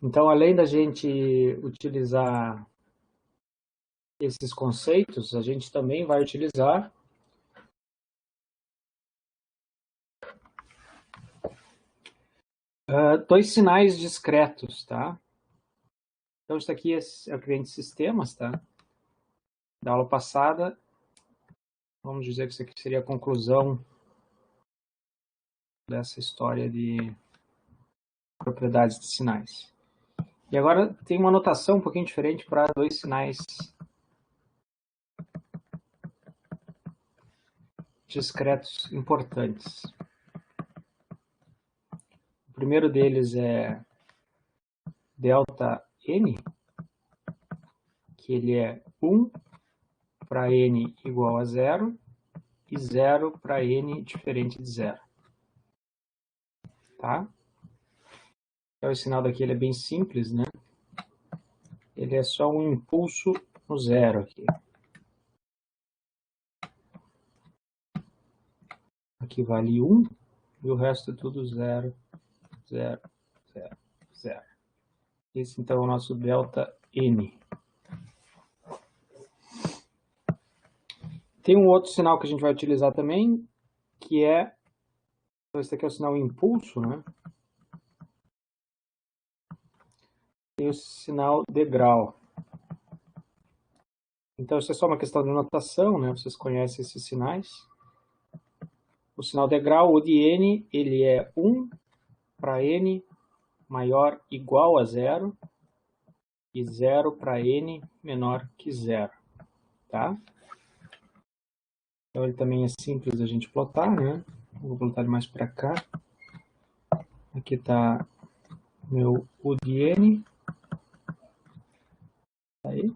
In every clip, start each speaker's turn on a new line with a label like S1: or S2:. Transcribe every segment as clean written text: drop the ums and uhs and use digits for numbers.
S1: Então, além da gente utilizar esses conceitos, a gente também vai utilizar dois sinais discretos, tá? Então, isso aqui é o cliente de sistemas, tá? Da aula passada, vamos dizer que isso aqui seria a conclusão dessa história de propriedades de sinais. E agora tem uma notação um pouquinho diferente para dois sinais discretos importantes. O primeiro deles é delta n, que ele é 1 para n igual a 0 e 0 para n diferente de 0. Tá? Então, o sinal daqui ele é bem simples, né? Ele é só um impulso no zero aqui. Aqui vale 1 e o resto é tudo 0, 0, 0, 0. Esse, então, é o nosso delta n. Tem um outro sinal que a gente vai utilizar também, que é... Então, esse aqui é o sinal impulso, né? Tem o sinal degrau. Então, isso é só uma questão de notação, né? Vocês conhecem esses sinais. O sinal degrau, o de n, ele é 1 para n maior ou igual a 0 e 0 para n menor que 0, tá? Então, ele também é simples a gente plotar, né? Vou plotar ele mais para cá. Aqui está meu U de n. Aí.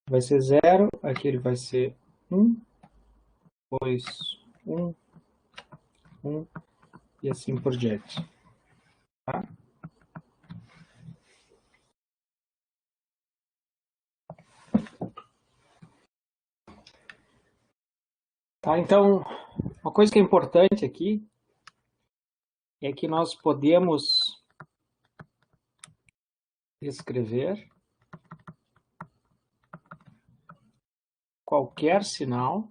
S1: Vai ser 0, aqui ele vai ser 1, 2, 1, 1, e assim por diante. Tá? Tá, então, uma coisa que é importante aqui é que nós podemos escrever qualquer sinal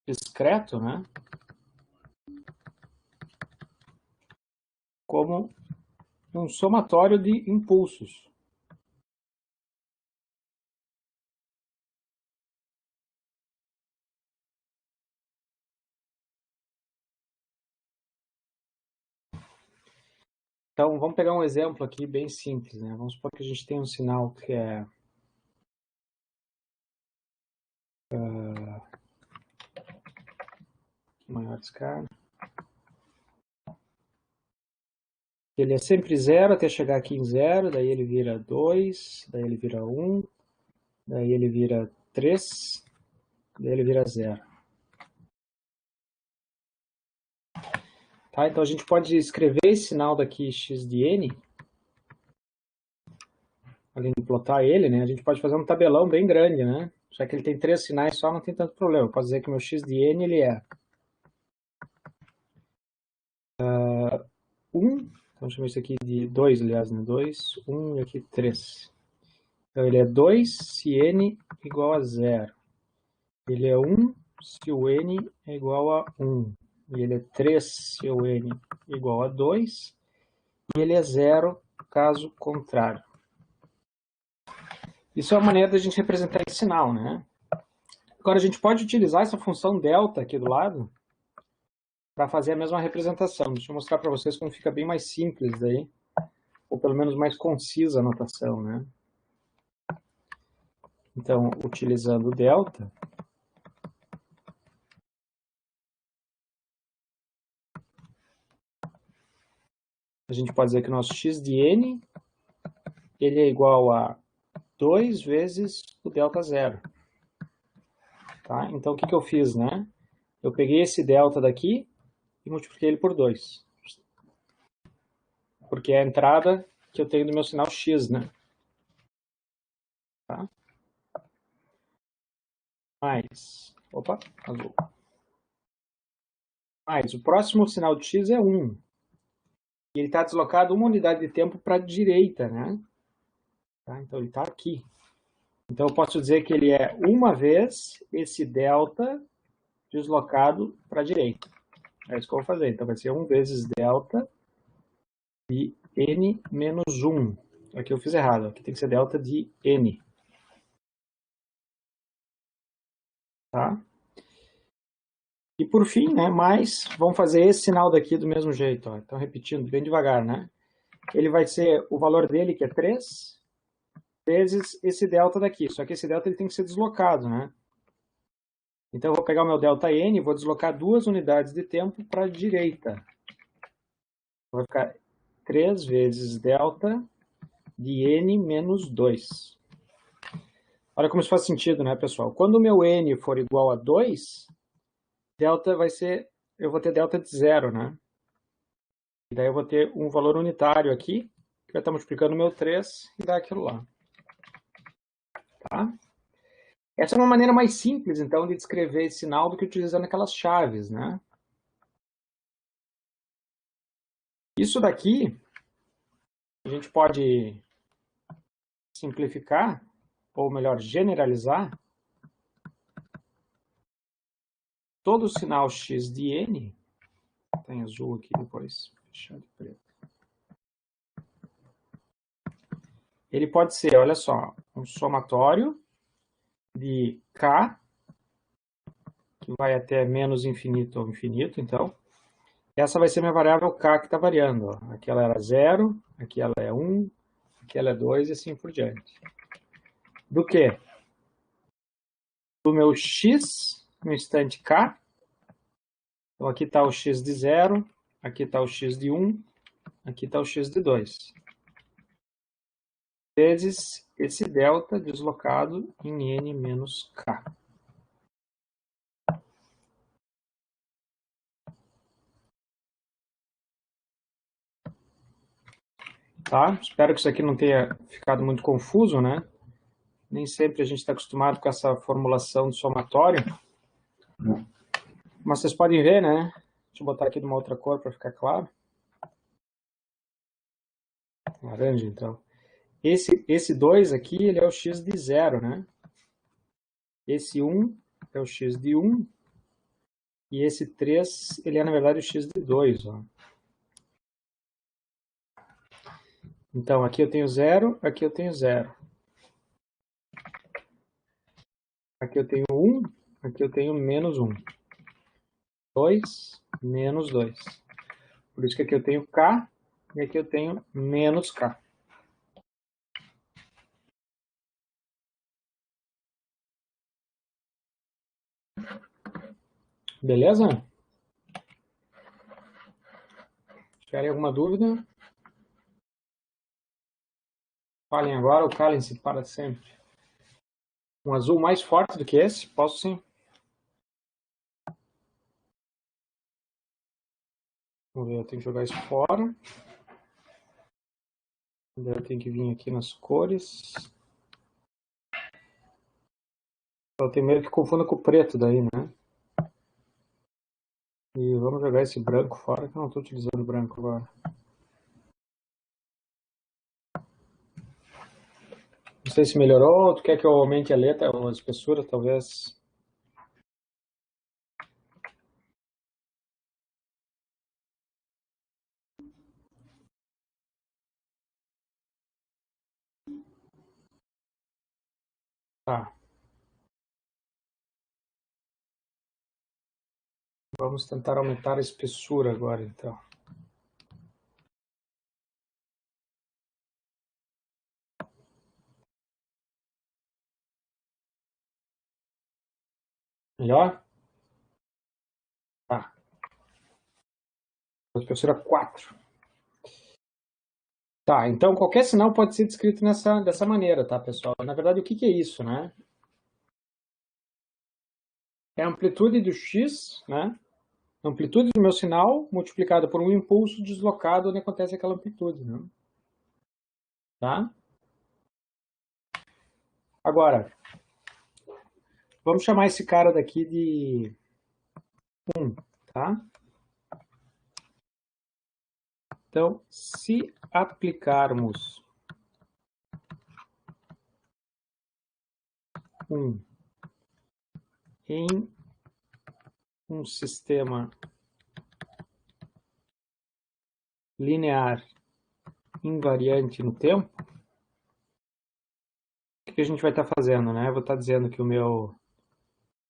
S1: discreto, né, como um somatório de impulsos. Então, vamos pegar um exemplo aqui bem simples, né? Vamos supor que a gente tem um sinal que é maior escala. Ele é sempre 0 até chegar aqui em 0, daí ele vira 2, daí ele vira 1, daí ele vira 3, daí ele vira 0. Tá? Então a gente pode escrever esse sinal daqui x de n, além de plotar ele, né? A gente pode fazer um tabelão bem grande, né? Já que ele tem 3 sinais só, não tem tanto problema. Eu posso dizer que o meu x de n ele é 1, então chama isso aqui de 2, aliás, né? 2, 1 e aqui 3. Então ele é 2 se n igual a 0. Ele é 1 se o n é igual a 1. E ele é 3 se o n é igual a 2. E ele é 0 caso contrário. Isso é uma maneira da gente representar esse sinal, né? Agora, a gente pode utilizar essa função delta aqui do lado para fazer a mesma representação. Deixa eu mostrar para vocês como fica bem mais simples daí, ou pelo menos mais concisa a notação, né? Então, utilizando o delta, a gente pode dizer que o nosso x de n ele é igual a 2 vezes o delta zero. Tá? Então, o que eu fiz, né? Eu peguei esse delta daqui e multipliquei ele por 2. Porque é a entrada que eu tenho do meu sinal x, né? Tá? Mais, opa, azul. Mais, o próximo sinal de x é 1. E ele está deslocado uma unidade de tempo para a direita, né? Tá? Então, ele está aqui. Então, eu posso dizer que ele é uma vez esse delta deslocado para a direita. É isso que eu vou fazer. Então, vai ser 1 vezes delta de n menos 1. Aqui eu fiz errado. Aqui tem que ser delta de n. Tá? E por fim, né, mais, vamos fazer esse sinal daqui do mesmo jeito. Ó. Então, repetindo bem devagar, né? Ele vai ser o valor dele, que é 3, vezes esse delta daqui. Só que esse delta ele tem que ser deslocado, né? Então, eu vou pegar o meu delta n e vou deslocar 2 unidades de tempo para a direita. Vai ficar 3 vezes delta de n menos 2. Olha como isso faz sentido, né, pessoal? Quando o meu n for igual a 2, delta vai ser, eu vou ter delta de 0, né? E daí eu vou ter um valor unitário aqui, que vai estar multiplicando o meu 3 e dá aquilo lá. Tá? Essa é uma maneira mais simples, então, de descrever esse sinal do que utilizando aquelas chaves, né? Isso daqui, a gente pode simplificar, ou melhor, generalizar, todo o sinal x de n, tem azul aqui depois, fechado de preto. Ele pode ser, olha só, um somatório de k, que vai até menos infinito ou infinito, então. Essa vai ser minha variável k que está variando. Ó. Aqui ela era 0, aqui ela é 1, aqui ela é 2 e assim por diante. Do que? Do meu x no instante k. Então aqui está o x de 0, aqui está o x de 1, aqui está o x de 2. Vezes esse delta deslocado em n menos k. Tá? Espero que isso aqui não tenha ficado muito confuso, né? Nem sempre a gente está acostumado com essa formulação de somatório. Mas vocês podem ver, né? Deixa eu botar aqui de uma outra cor para ficar claro. Laranja, então. Esse 2 aqui, ele é o x de 0, né? Esse 1 é o x de 1. E esse 3, ele é, na verdade, o x de 2, ó. Então, aqui eu tenho 0, aqui eu tenho 0. Aqui eu tenho 1, aqui eu tenho menos 1. 2, menos 2. Por isso que aqui eu tenho k, e aqui eu tenho menos k. Beleza? Tiverem alguma dúvida? Falem agora ou calem-se para sempre. Um azul mais forte do que esse? Posso sim. Vamos ver, eu tenho que jogar isso fora. Eu tenho que vir aqui nas cores. Eu tenho medo que confunda com o preto daí, né? E vamos jogar esse branco fora, que eu não estou utilizando branco agora. Não sei se melhorou, tu quer que eu aumente a letra ou a espessura, talvez. Tá. Vamos tentar aumentar a espessura agora, então. Melhor? Tá. A espessura 4. Tá, então qualquer sinal pode ser descrito dessa maneira, tá, pessoal? Na verdade, o que é isso, né? É a amplitude do x, né? A amplitude do meu sinal multiplicada por um impulso deslocado onde acontece aquela amplitude, né? Tá? Agora, vamos chamar esse cara daqui de 1, tá? Então, se aplicarmos em um sistema linear invariante no tempo, o que a gente vai estar fazendo, né? Eu vou estar dizendo que o meu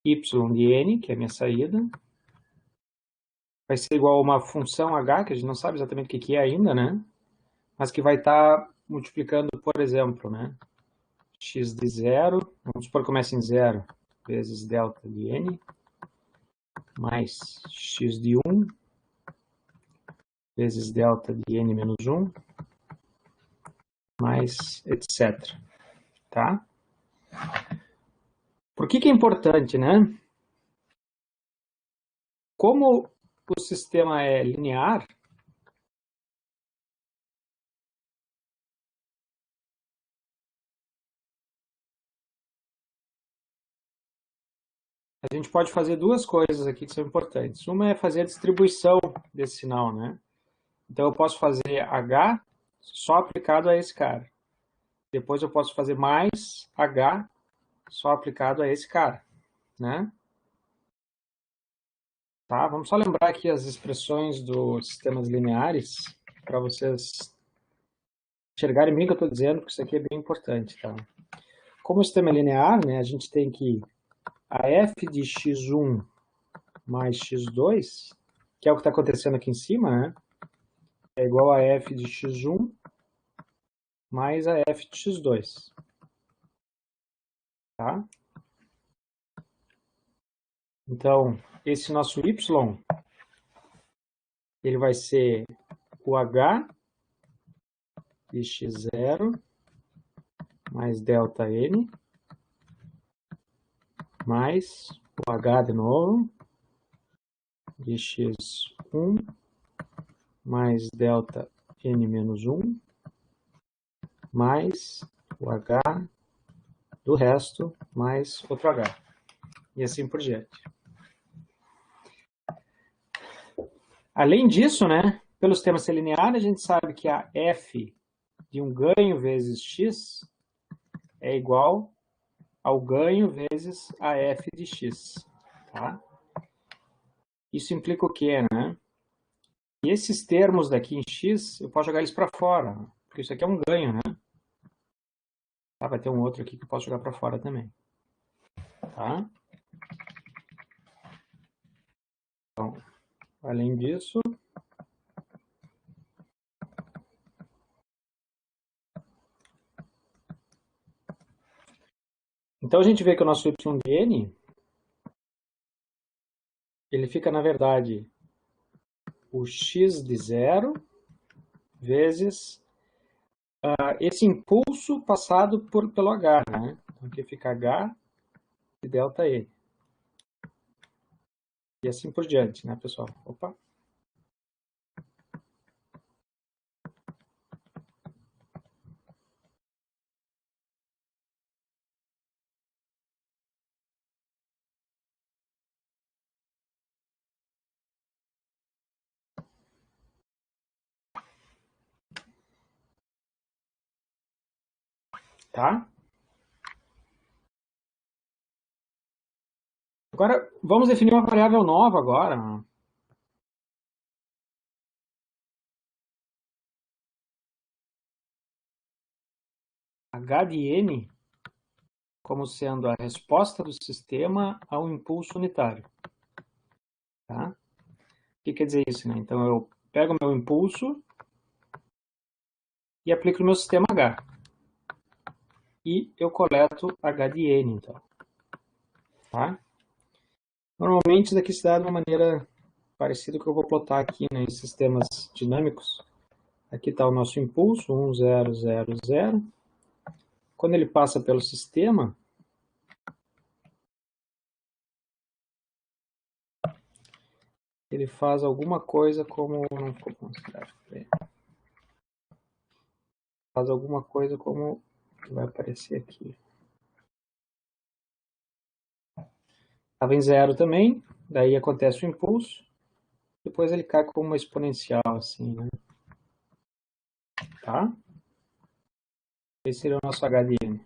S1: y de n, que é a minha saída, vai ser igual a uma função h, que a gente não sabe exatamente o que é ainda, né? Mas que vai estar multiplicando, por exemplo, né? X de 0, vamos supor que comece em 0, vezes delta de n, mais x de 1, vezes delta de n menos 1, mais etc. Tá? Por que é importante, né? Como o sistema é linear, a gente pode fazer duas coisas aqui que são importantes. Uma é fazer a distribuição desse sinal, né? Então eu posso fazer H só aplicado a esse cara. Depois eu posso fazer mais H só aplicado a esse cara, né? Tá? Vamos só lembrar aqui as expressões dos sistemas lineares para vocês enxergarem bem o que eu estou dizendo, porque isso aqui é bem importante, tá? Como o sistema é linear, né, a gente tem que a f de x1 mais x2, que é o que está acontecendo aqui em cima, né, é igual a f de x1 mais a f de x2. Tá? Então, esse nosso y, ele vai ser o h de x0 mais delta n, mais o h de novo, de x1 mais delta n menos 1, mais o h do resto, mais outro h. E assim por diante. Além disso, né, pelo sistema ser linear, a gente sabe que a f de um ganho vezes x é igual ao ganho vezes a f de x. Tá? Isso implica o quê, né? E esses termos daqui em x, eu posso jogar eles para fora, porque isso aqui é um ganho, né? Tá, vai ter um outro aqui que eu posso jogar para fora também. Tá? Então, além disso, então a gente vê que o nosso y de n, ele fica, na verdade, o x de 0 vezes esse impulso passado pelo h, né? Então aqui fica h de delta n. E assim por diante, né, pessoal? Opa! Tá? Agora, vamos definir uma variável nova agora. H de n como sendo a resposta do sistema ao impulso unitário. Tá? O que quer dizer isso, né? Então, eu pego o meu impulso e aplico no meu sistema H. E eu coleto H de n, então. Tá? Normalmente, isso daqui se dá de uma maneira parecida com o que eu vou plotar aqui, né, em sistemas dinâmicos. Aqui está o nosso impulso, 1, 0, 0, 0. Quando ele passa pelo sistema, ele faz alguma coisa como... Não ficou considerado. Faz alguma coisa como... Vai aparecer aqui. Estava em 0 também, daí acontece o impulso, depois ele cai como uma exponencial, assim, né? tá? Esse seria o nosso H de N.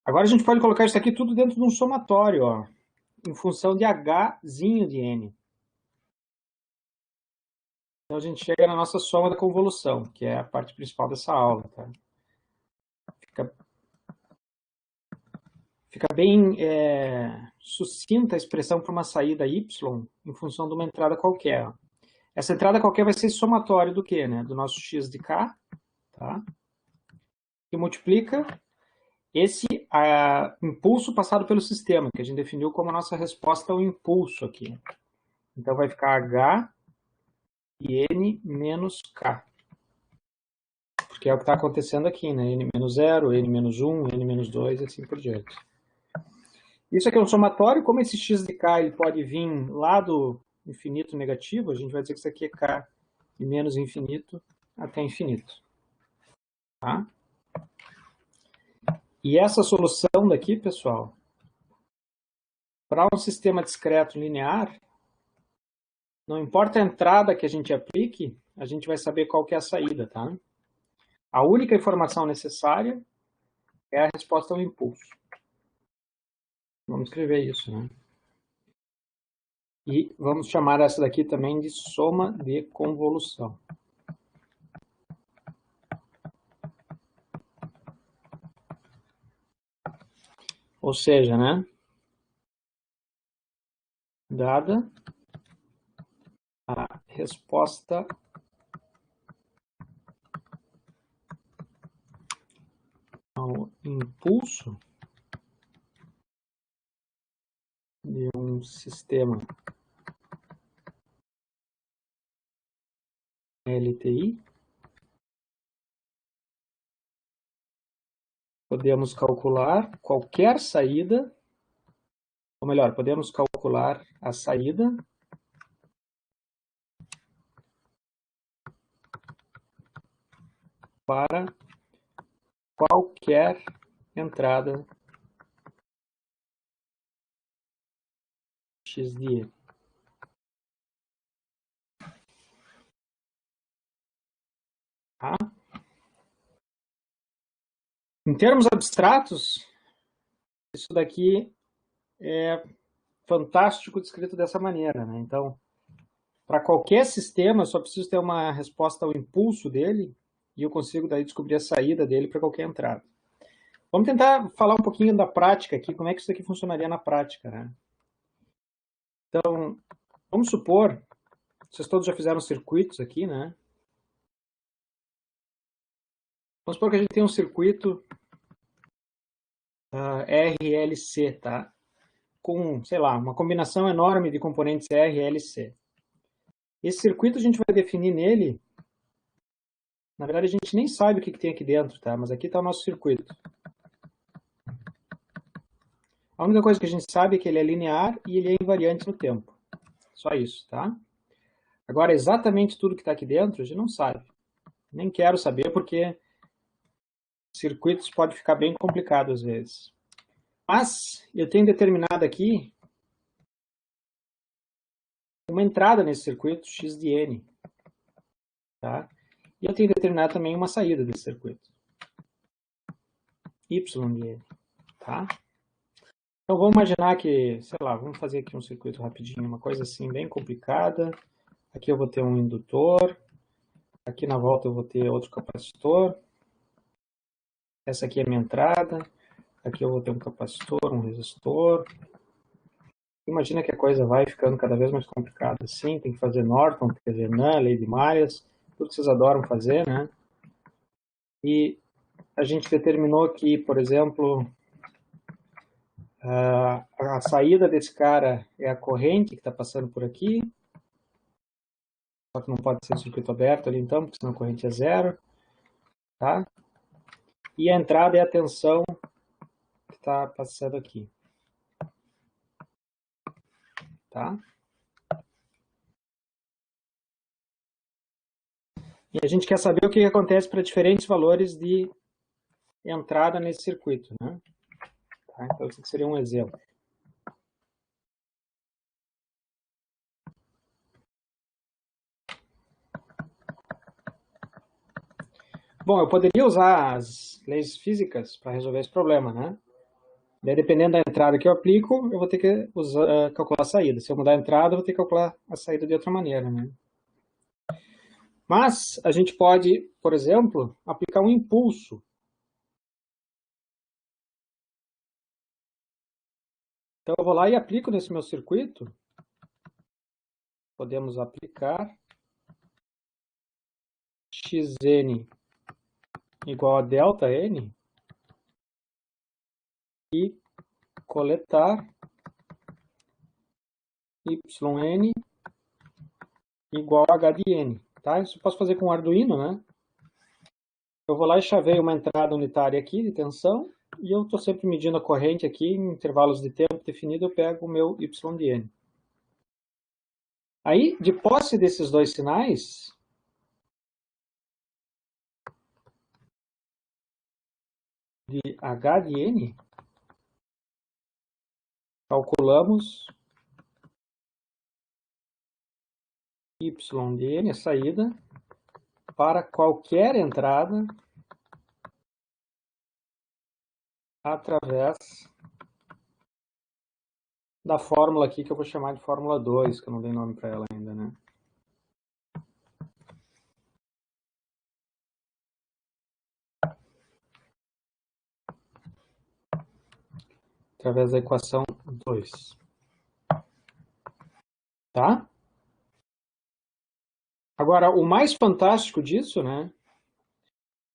S1: Agora a gente pode colocar isso aqui tudo dentro de um somatório, ó, em função de Hzinho de N. Então a gente chega na nossa soma da convolução, que é a parte principal dessa aula, tá? Fica bem sucinta a expressão para uma saída y em função de uma entrada qualquer. Essa entrada qualquer vai ser somatório do quê? Né? Do nosso x de k, tá? Que multiplica esse impulso passado pelo sistema, que a gente definiu como a nossa resposta ao impulso aqui. Então vai ficar h de n menos k. Porque é o que está acontecendo aqui, né? N menos 0, N menos 1, N menos 2 e assim por diante. Isso aqui é um somatório, como esse x de k ele pode vir lá do infinito negativo, a gente vai dizer que isso aqui é k de menos infinito até infinito. Tá? E essa solução daqui, pessoal, para um sistema discreto linear, não importa a entrada que a gente aplique, a gente vai saber qual que é a saída, tá? A única informação necessária é a resposta ao impulso. Vamos escrever isso, né? E vamos chamar essa daqui também de soma de convolução. Ou seja, né? Dada a resposta ao impulso de um sistema LTI, podemos calcular qualquer saída, ou melhor, podemos calcular a saída para qualquer entrada x de e. Tá? Em termos abstratos, isso daqui é fantástico descrito dessa maneira, né? Então, para qualquer sistema, eu só preciso ter uma resposta ao impulso dele e eu consigo daí descobrir a saída dele para qualquer entrada. Vamos tentar falar um pouquinho da prática aqui, como é que isso aqui funcionaria na prática, né? Então, vamos supor, vocês todos já fizeram circuitos aqui, né? Vamos supor que a gente tem um circuito RLC, tá? Com, sei lá, uma combinação enorme de componentes RLC. Esse circuito a gente vai definir nele, na verdade a gente nem sabe o que tem aqui dentro, tá? Mas aqui está o nosso circuito. A única coisa que a gente sabe é que ele é linear e ele é invariante no tempo. Só isso, tá? Agora, exatamente tudo que está aqui dentro, a gente não sabe. Nem quero saber, porque circuitos pode ficar bem complicado às vezes. Mas eu tenho determinado aqui uma entrada nesse circuito, x de n. Tá? E eu tenho determinado também uma saída desse circuito, y de n. Tá? Então vamos imaginar que, sei lá, vamos fazer aqui um circuito rapidinho, uma coisa assim bem complicada. Aqui eu vou ter um indutor, aqui na volta eu vou ter outro capacitor. Essa aqui é a minha entrada, aqui eu vou ter um capacitor, um resistor. Imagina que a coisa vai ficando cada vez mais complicada assim, tem que fazer Norton, Thevenin, lei de malhas, tudo que vocês adoram fazer, né? E a gente determinou que, por exemplo, a saída desse cara é a corrente que está passando por aqui, só que não pode ser um circuito aberto ali então, porque senão a corrente é zero, tá? E a entrada é a tensão que está passando aqui, tá? E a gente quer saber o que acontece para diferentes valores de entrada nesse circuito, né? Tá? Então, esse seria um exemplo. Bom, eu poderia usar as leis físicas para resolver esse problema, né? Daí, dependendo da entrada que eu aplico, eu vou ter que calcular a saída. Se eu mudar a entrada, eu vou ter que calcular a saída de outra maneira, né? Mas a gente pode, por exemplo, aplicar um impulso. Então, eu vou lá e aplico nesse meu circuito. Podemos aplicar xn igual a delta n e coletar yn igual a h de n. Tá? Isso eu posso fazer com o Arduino, né? Eu vou lá e chaveio uma entrada unitária aqui de tensão e eu estou sempre medindo a corrente aqui em intervalos de tempo definido, eu pego o meu y de n. Aí, de posse desses dois sinais, de h de n, calculamos y de n, a saída, para qualquer entrada através da fórmula aqui que eu vou chamar de fórmula 2, que eu não dei nome para ela ainda, né? Através da equação 2. Tá? Agora, o mais fantástico disso, né,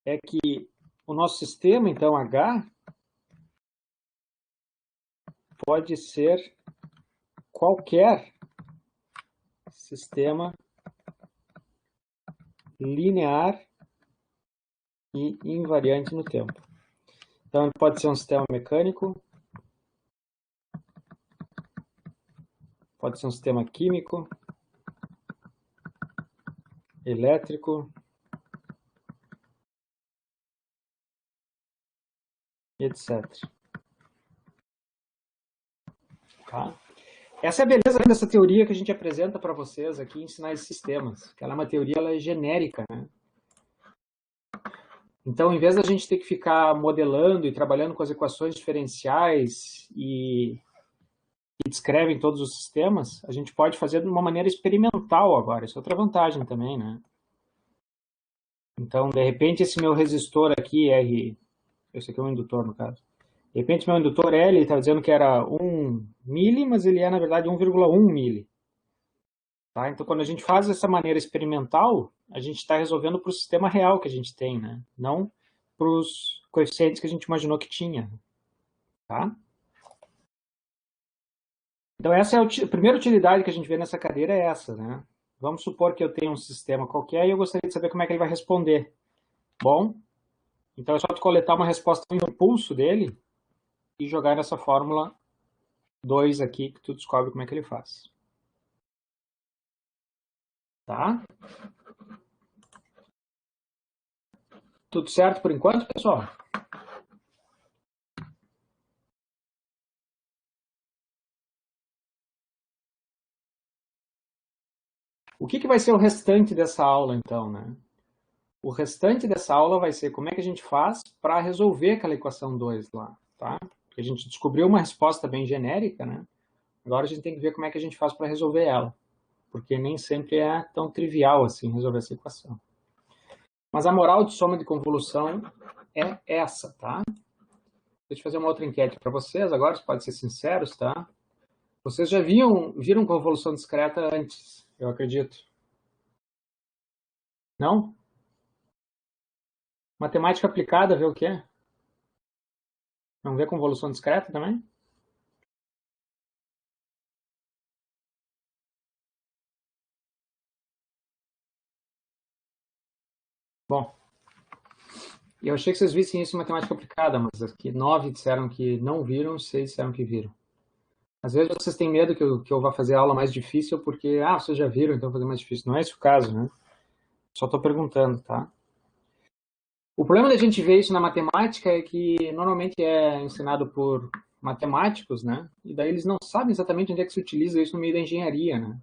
S1: é que o nosso sistema, então, H, pode ser qualquer sistema linear e invariante no tempo. Então, ele pode ser um sistema mecânico, pode ser um sistema químico, elétrico, etc. Tá? Essa é a beleza dessa teoria que a gente apresenta para vocês aqui em Sinais de Sistemas, que ela é uma teoria, ela é genérica, né? Então, em vez da gente ter que ficar modelando e trabalhando com as equações diferenciais e descrevem todos os sistemas, a gente pode fazer de uma maneira experimental agora. Isso é outra vantagem também, né? Então, de repente, esse meu resistor aqui, R, esse aqui é um indutor, no caso. De repente, meu indutor L está dizendo que era 1 mili, mas ele é, na verdade, 1,1 mili. Tá? Então, quando a gente faz dessa maneira experimental, a gente está resolvendo para o sistema real que a gente tem, né? Não para os coeficientes que a gente imaginou que tinha. Tá? Então, essa é a primeira utilidade que a gente vê nessa cadeira, é essa, né? Vamos supor que eu tenho um sistema qualquer e eu gostaria de saber como é que ele vai responder. Bom, então é só tu coletar uma resposta no impulso dele e jogar nessa fórmula 2 aqui, que tu descobre como é que ele faz. Tá? Tudo certo por enquanto, pessoal? O que vai ser o restante dessa aula, então, né? O restante dessa aula vai ser como é que a gente faz para resolver aquela equação 2 lá, tá? Porque a gente descobriu uma resposta bem genérica, né? Agora a gente tem que ver como é que a gente faz para resolver ela, porque nem sempre é tão trivial assim resolver essa equação. Mas a moral de soma de convolução é essa, tá? Deixa eu fazer uma outra enquete para vocês agora, vocês podem ser sinceros, tá? Vocês já viram convolução discreta antes, eu acredito. Não? Matemática aplicada, vê o quê? Não vê convolução discreta também? Bom, eu achei que vocês vissem isso em matemática aplicada, mas aqui 9 disseram que não viram, 6 disseram que viram. Às vezes vocês têm medo que eu vá fazer a aula mais difícil porque, vocês já viram, então eu vou fazer mais difícil. Não é esse o caso, né? Só estou perguntando, tá? O problema da gente ver isso na matemática é que normalmente é ensinado por matemáticos, né? E daí eles não sabem exatamente onde é que se utiliza isso no meio da engenharia, né?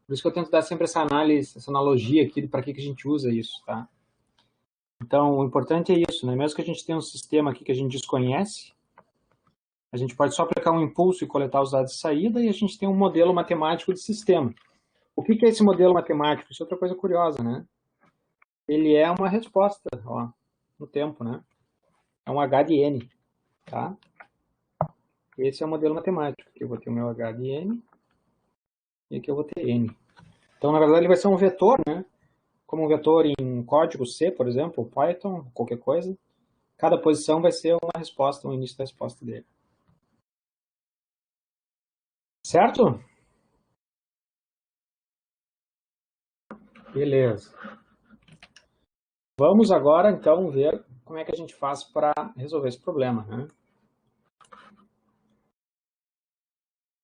S1: Por isso que eu tento dar sempre essa análise, essa analogia aqui para que a gente usa isso, tá? Então, o importante é isso, né? Mesmo que a gente tenha um sistema aqui que a gente desconhece, a gente pode só aplicar um impulso e coletar os dados de saída e a gente tem um modelo matemático de sistema. O que é esse modelo matemático? Isso é outra coisa curiosa, né? Ele é uma resposta, ó, no tempo, né? É um H de N, tá? Esse é o modelo matemático. Aqui eu vou ter o meu H de N e aqui eu vou ter N. Então, na verdade, ele vai ser um vetor, né? Como um vetor em código C, por exemplo, ou Python, qualquer coisa. Cada posição vai ser uma resposta, um início da resposta dele. Certo? Beleza. Vamos agora, então, ver como é que a gente faz para resolver esse problema, né?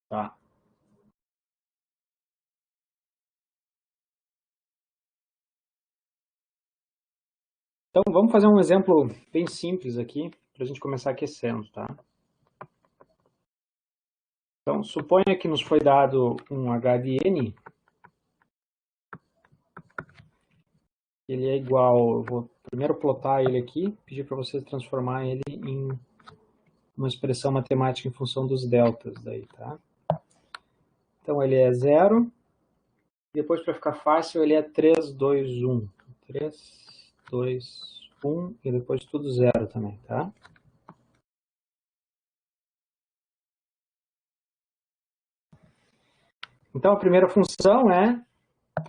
S1: Tá. Então, vamos fazer um exemplo bem simples aqui, para a gente começar aquecendo, tá? Então, suponha que nos foi dado um H de N, ele é igual, eu vou primeiro plotar ele aqui, pedir para você transformar ele em uma expressão matemática em função dos deltas daí, tá? Então, ele é 0, depois, para ficar fácil, ele é 3, 2, 1. 3, 2, 1, e depois tudo 0 também, tá? Então, a primeira função é,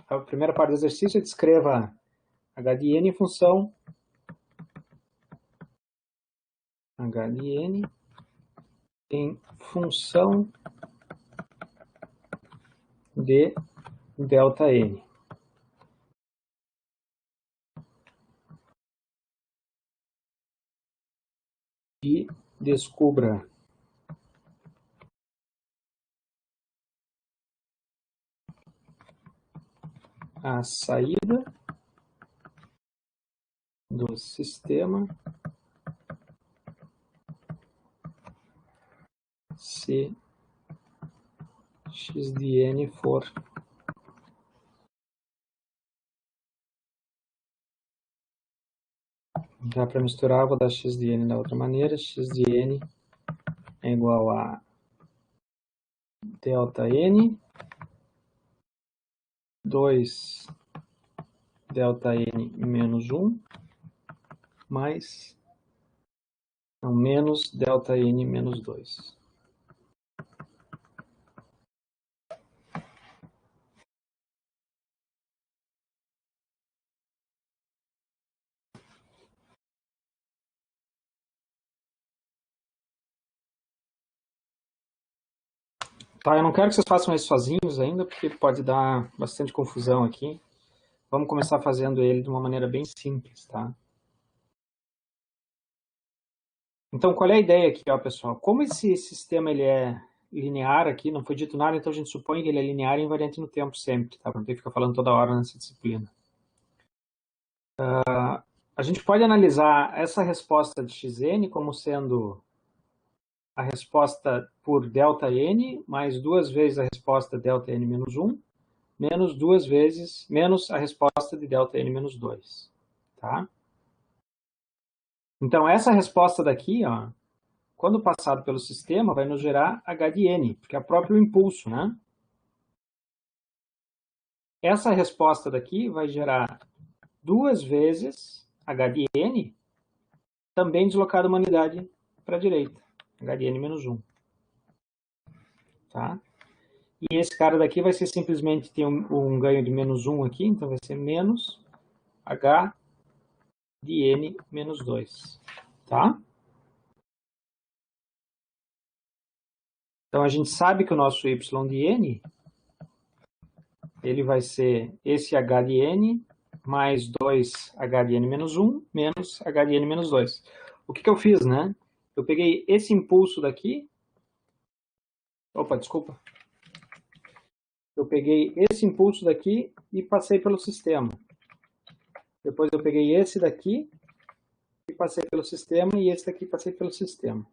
S1: a primeira parte do exercício é descreva h de n em função h de n em função de delta n. E descubra a saída do sistema se x de n for dá para misturar, vou dar x de n da outra maneira, x de n é igual a delta n, 2 delta n menos 1, mais, não, menos delta n menos 2. Tá, eu não quero que vocês façam isso sozinhos ainda, porque pode dar bastante confusão aqui. Vamos começar fazendo ele de uma maneira bem simples, tá? Então, qual é a ideia aqui, ó, pessoal? Como esse sistema ele é linear aqui, não foi dito nada, então a gente supõe que ele é linear e invariante no tempo sempre, tá? Para não ter que ficar falando toda hora nessa disciplina. A gente pode analisar essa resposta de xn como sendo a resposta por delta n, mais duas vezes a resposta delta n menos 1, menos duas vezes, menos a resposta de delta n menos 2, tá? Então, essa resposta daqui, ó, quando passado pelo sistema, vai nos gerar h de n, porque é o próprio impulso, né? Essa resposta daqui vai gerar duas vezes h de n, também deslocada uma unidade para a direita, h de n menos 1, tá? E esse cara daqui vai ser simplesmente, tem um ganho de menos 1 aqui, então vai ser menos h de n menos 2, tá? Então, a gente sabe que o nosso y de n, ele vai ser esse h de n mais 2h de n menos 1 menos h de n menos 2. O que eu fiz, né? Eu peguei esse impulso daqui. Opa, desculpa. Eu peguei esse impulso daqui e passei pelo sistema. Depois eu peguei esse daqui e passei pelo sistema, e esse daqui passei pelo sistema.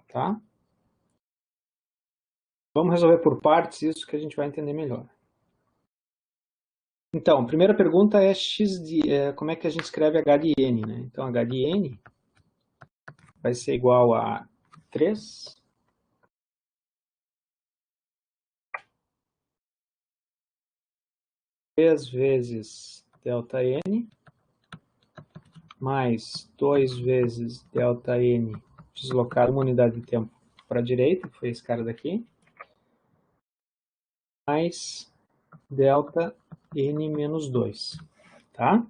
S1: Tá? Vamos resolver por partes isso que a gente vai entender melhor. Então, a primeira pergunta é, como é que a gente escreve h de n, né? Então, h de n vai ser igual a 3 vezes delta n mais 2 vezes delta n deslocado uma unidade de tempo para a direita, que foi esse cara daqui, mais delta n menos 2, tá?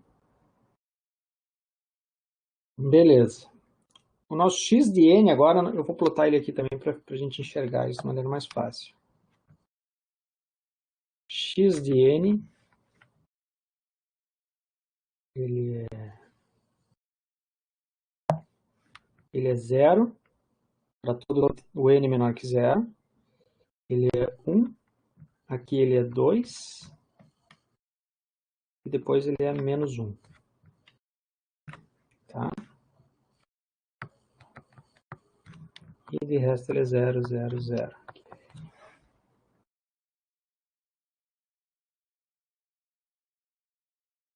S1: Beleza. O nosso x de n agora, eu vou plotar ele aqui também para a gente enxergar isso de maneira mais fácil. X de n, ele é 0, para todo o n menor que 0. Ele é 1, aqui ele é 2, e depois ele é menos 1. Tá? E de resto ele é 0, 0, 0.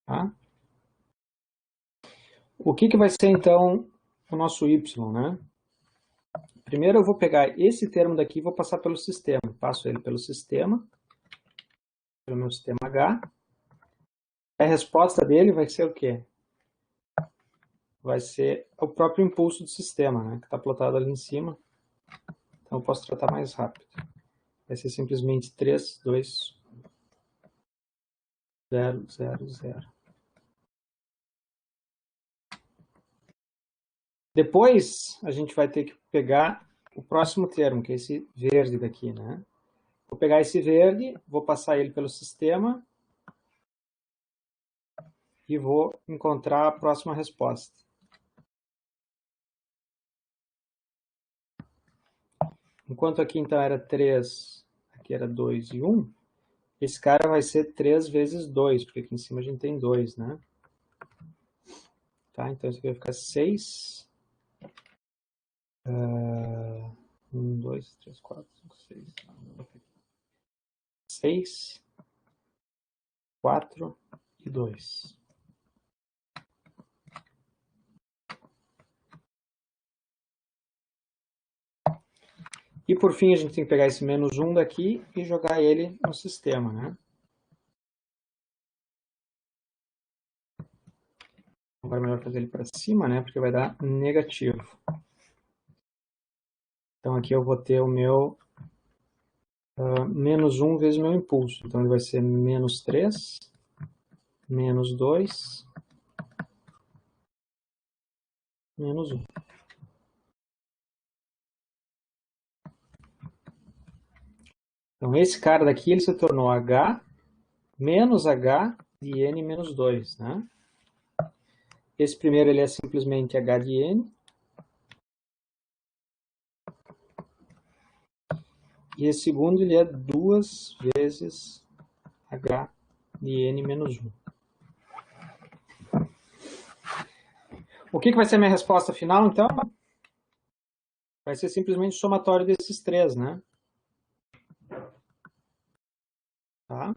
S1: Tá? O que vai ser então o nosso y, né? Primeiro eu vou pegar esse termo daqui e vou passar pelo sistema. Passo ele pelo sistema, pelo meu sistema H. A resposta dele vai ser o quê? Vai ser o próprio impulso do sistema, né? Que está plotado ali em cima. Então eu posso tratar mais rápido. Vai ser simplesmente 3, 2, 0, 0, 0. Depois a gente vai ter que pegar o próximo termo, que é esse verde daqui, né? Vou pegar esse verde, vou passar ele pelo sistema e vou encontrar a próxima resposta. Enquanto aqui então era 3, aqui era 2 e 1, esse cara vai ser 3 vezes 2, porque aqui em cima a gente tem 2, né? Tá? Então isso aqui vai ficar 6. 1, 2, 3, 4, 5, 6. 6, 4 e 2. E por fim a gente tem que pegar esse menos 1 daqui e jogar ele no sistema, né? Agora é melhor fazer ele para cima, né? Porque vai dar negativo. Então aqui eu vou ter o meu menos 1 vezes o meu impulso. Então ele vai ser menos 3, menos 2, menos 1. Então esse cara daqui ele se tornou H menos H de N menos 2, né? Esse primeiro ele é simplesmente H de N. E esse segundo ele é 2 vezes H de N menos 1. O que vai ser a minha resposta final, então? Vai ser simplesmente o somatório desses três, né? Tá?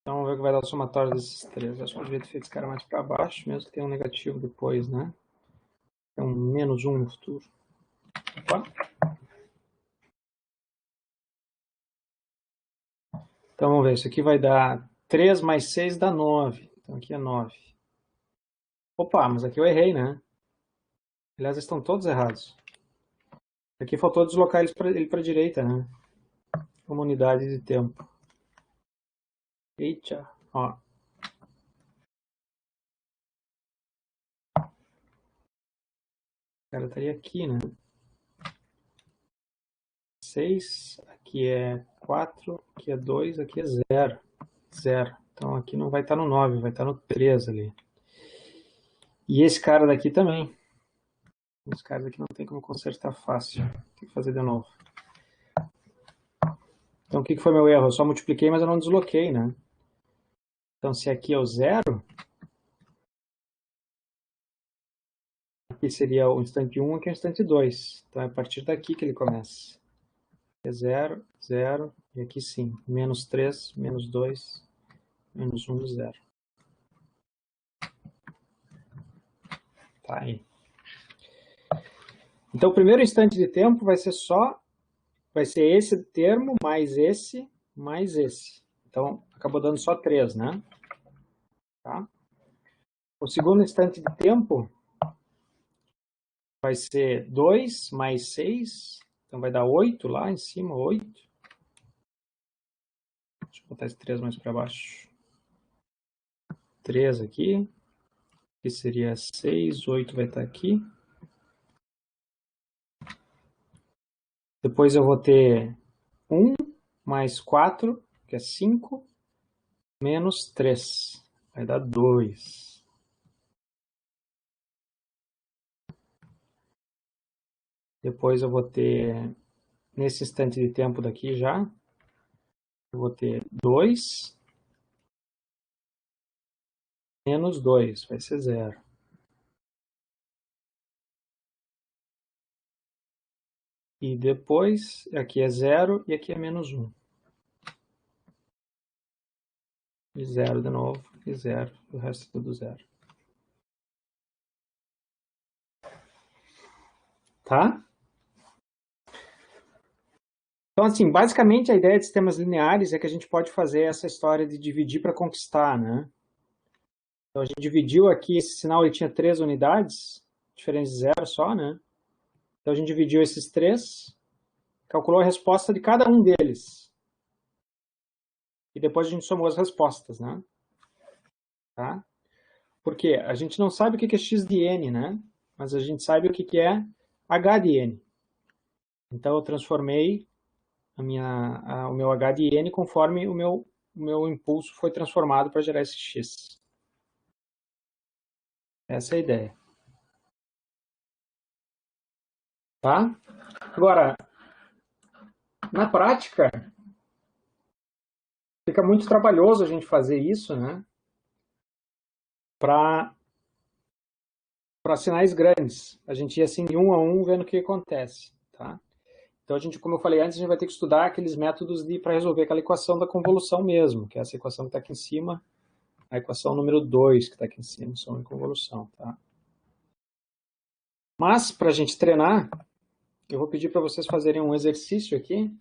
S1: Então, vamos ver o que vai dar o somatório desses três. Acho que eu devia ter feito esse cara mais para baixo, mesmo que tenha um negativo depois, né? É um menos 1 no futuro. Opa. Então, vamos ver. Isso aqui vai dar 3 mais 6 dá 9. Então, aqui é 9. Opa, mas aqui eu errei, né? Aliás, estão todos errados. Aqui faltou deslocar ele para a direita, né? Uma unidade de tempo. Eita, ó. O cara estaria aqui, né? 6, aqui é 4, aqui é 2, aqui é 0. 0. Então aqui não vai estar no 9, vai estar no 3 ali. E esse cara daqui também. Esse cara daqui não tem como consertar fácil. Tem que fazer de novo. Então o que foi meu erro? Eu só multipliquei, mas eu não desloquei, né? Então se aqui é o 0, aqui seria o instante 1, aqui é o instante 2. Então é a partir daqui que ele começa. É 0, 0 E aqui sim, menos 3, menos 2, menos 1, 0. Tá aí. Então, o primeiro instante de tempo vai ser esse termo mais esse, mais esse. Então, acabou dando só 3, né? Tá? O segundo instante de tempo vai ser 2 mais 6, então vai dar 8 lá em cima, 8. Deixa eu botar esse 3 mais para baixo. 3 aqui, que seria 6, 8 vai estar aqui. Depois eu vou ter 1 mais 4, que é 5, menos 3, vai dar 2. Depois eu vou ter, nesse instante de tempo daqui já, eu vou ter 2 menos 2, vai ser 0. E depois, aqui é 0 e aqui é menos 1. E 0 de novo, e 0, o resto é tudo 0. Tá? Então, assim, basicamente a ideia de sistemas lineares é que a gente pode fazer essa história de dividir para conquistar, né? Então, a gente dividiu aqui, esse sinal ele tinha 3 unidades, diferentes de 0 só, né? Então, a gente dividiu esses 3, calculou a resposta de cada um deles. E depois a gente somou as respostas, né? Tá? Porque a gente não sabe o que é x de n, né? Mas a gente sabe o que é h de n. Então, eu transformei o meu h de n conforme o meu impulso foi transformado para gerar esse x. Essa é a ideia. Tá? Agora, na prática, fica muito trabalhoso a gente fazer isso, né? Para sinais grandes. A gente ia assim de um a um vendo o que acontece, tá? Então, como eu falei antes, a gente vai ter que estudar aqueles métodos para resolver aquela equação da convolução mesmo, que é essa equação que está aqui em cima, a equação número 2 que está aqui em cima, soma e convolução, tá? Mas, para a gente treinar, eu vou pedir para vocês fazerem um exercício aqui,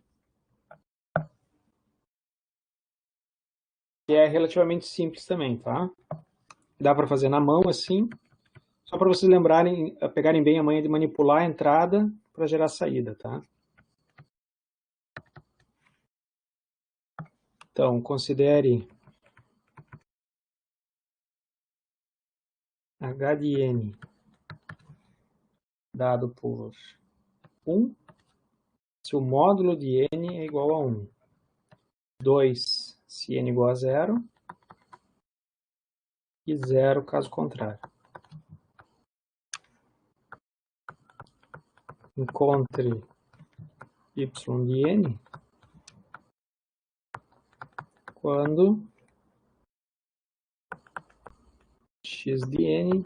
S1: que é relativamente simples também, tá? Dá para fazer na mão, assim, só para vocês lembrarem, pegarem bem a manha de manipular a entrada para gerar a saída, tá? Então, considere h de n dado por 1, se o módulo de n é igual a 1. 2, se n igual a 0. E 0, caso contrário. Encontre y de n quando x de n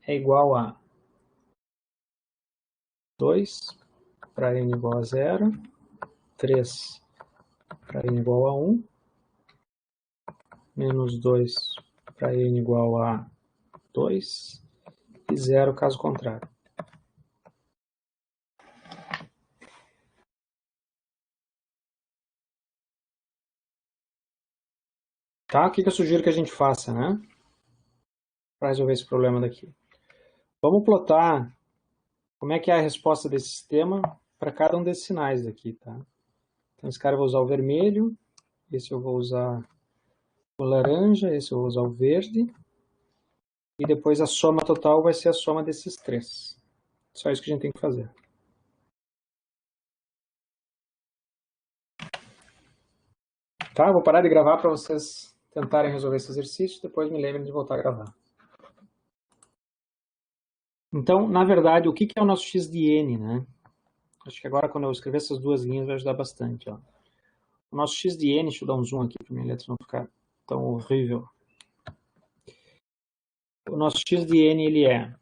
S1: é igual a 2 para n igual a 0, 3 para n igual a 1, menos 2 para n igual a 2 e 0 caso contrário. Tá? O que eu sugiro que a gente faça, né? Para resolver esse problema daqui. Vamos plotar como é que é a resposta desse sistema para cada um desses sinais daqui, tá? Então, esse cara eu vou usar o vermelho, esse eu vou usar o laranja, esse eu vou usar o verde, e depois a soma total vai ser a soma desses 3. Só isso que a gente tem que fazer. Tá? Vou parar de gravar para vocês tentarem resolver esse exercício, depois me lembrem de voltar a gravar. Então, na verdade, o que é o nosso x de n, né? Acho que agora, quando eu escrever essas duas linhas, vai ajudar bastante. Ó. O nosso x de n, deixa eu dar um zoom aqui para minha letra não ficar tão horrível. O nosso x de n, ele é...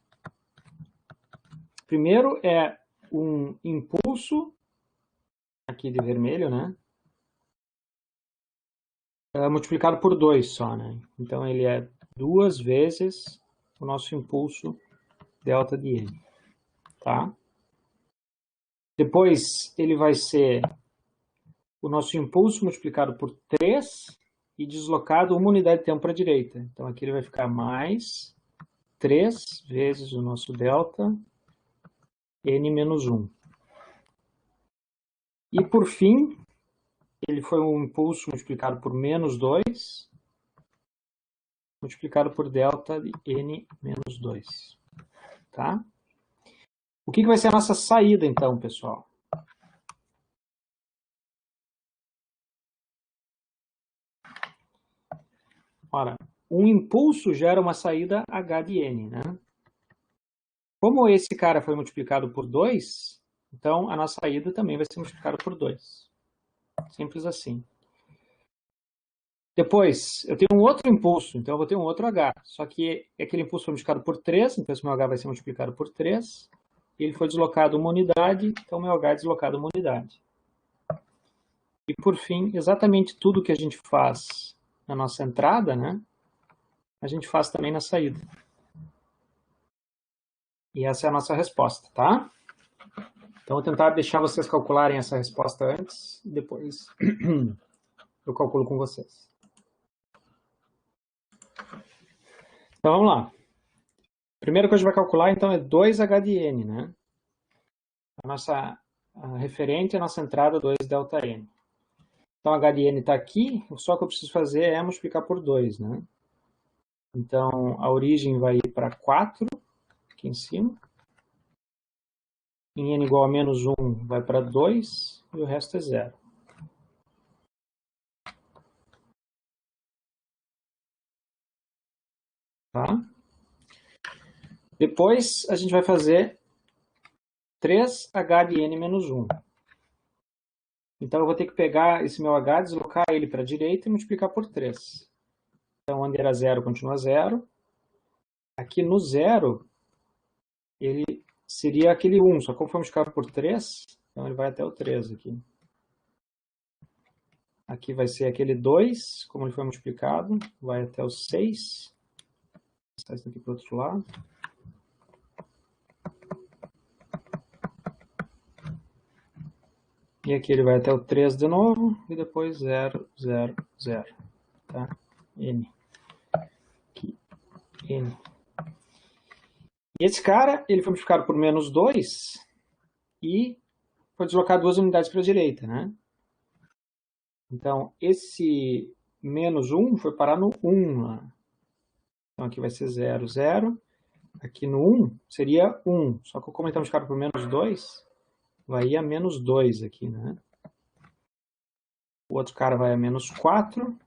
S1: Primeiro é um impulso, aqui de vermelho, né? multiplicado por 2 só, né? Então, ele é 2 vezes o nosso impulso delta de n, tá? Depois, ele vai ser o nosso impulso multiplicado por 3 e deslocado uma unidade de tempo para a direita. Então, aqui ele vai ficar mais 3 vezes o nosso delta n menos 1. E, por fim, ele foi um impulso multiplicado por menos 2, multiplicado por delta de n menos 2. Tá? O que vai ser a nossa saída, então, pessoal? Ora, um impulso gera uma saída h de n, né? Como esse cara foi multiplicado por 2, então a nossa saída também vai ser multiplicada por 2. Simples assim. Depois, eu tenho um outro impulso, então eu vou ter um outro h. Só que aquele impulso foi multiplicado por 3, então esse meu h vai ser multiplicado por 3. Ele foi deslocado uma unidade, então o meu h é deslocado uma unidade. E por fim, exatamente tudo que a gente faz na nossa entrada, né, a gente faz também na saída. E essa é a nossa resposta, tá? Então, vou tentar deixar vocês calcularem essa resposta antes, e depois eu calculo com vocês. Então, vamos lá. A primeira coisa que a gente vai calcular, então, é 2h de n, né? A referente é a nossa entrada 2 delta n. Então, h de n está aqui, só que eu preciso fazer é multiplicar por 2, né? Então, a origem vai ir para 4, aqui em cima. Em n igual a menos 1 vai para 2 e o resto é 0. Tá? Depois, a gente vai fazer 3h de n menos 1. Então, eu vou ter que pegar esse meu h, deslocar ele para a direita e multiplicar por 3. Então, onde era 0, continua 0. Aqui no 0, ele seria aquele 1, só que como foi multiplicado por 3, então ele vai até o 3 aqui. Aqui vai ser aquele 2, como ele foi multiplicado, vai até o 6. Vou passar isso aqui para o outro lado. E aqui ele vai até o 3 de novo, e depois 0, 0, 0. Tá? N. Aqui, N. E esse cara, ele foi multiplicado por menos 2 e foi deslocado 2 unidades para a direita, né? Então, esse menos 1 foi parar no 1 lá. Então, aqui vai ser 0, 0. Aqui no 1 seria 1. Só que como ele está multiplicado por menos 2, vai ir a menos 2 aqui, né? O outro cara vai a menos 4.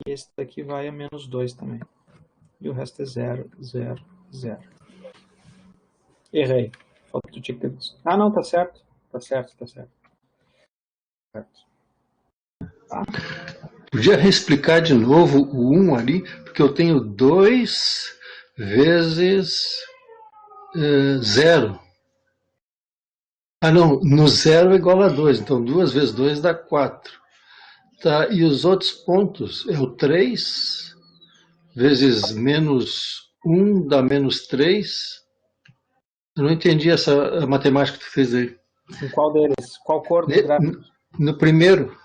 S1: E esse daqui vai a menos 2 também. E o resto é 0, 0, 0. Errei. Tu tinha que ter... Ah, não, tá certo. Tá certo, tá certo. Certo. Tá?
S2: Podia reexplicar de novo o 1 ali, porque eu tenho 2 vezes 0. Ah, não, no 0 é igual a 2, então 2 vezes 2 dá 4. Tá, e os outros pontos é o 3 vezes menos 1 dá menos 3. Eu não entendi essa matemática que tu fez aí.
S1: Em qual deles? Qual cor dos gráficos?
S2: No primeiro.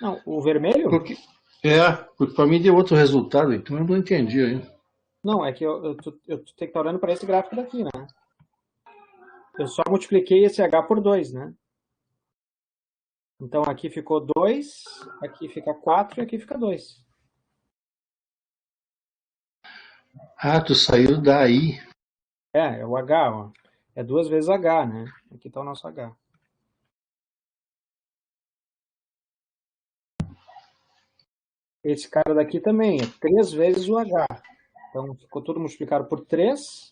S1: Não, o vermelho?
S2: Porque para mim deu outro resultado, então eu não entendi ainda.
S1: Não, é que eu tenho que estar olhando para esse gráfico daqui, né? Eu só multipliquei esse H por 2, né? Então aqui ficou 2, aqui fica 4 e aqui fica 2.
S2: Ah, tu saiu daí.
S1: É o H, ó. É 2 vezes H, né? Aqui está o nosso H. Esse cara daqui também é 3 vezes o H. Então ficou tudo multiplicado por 3,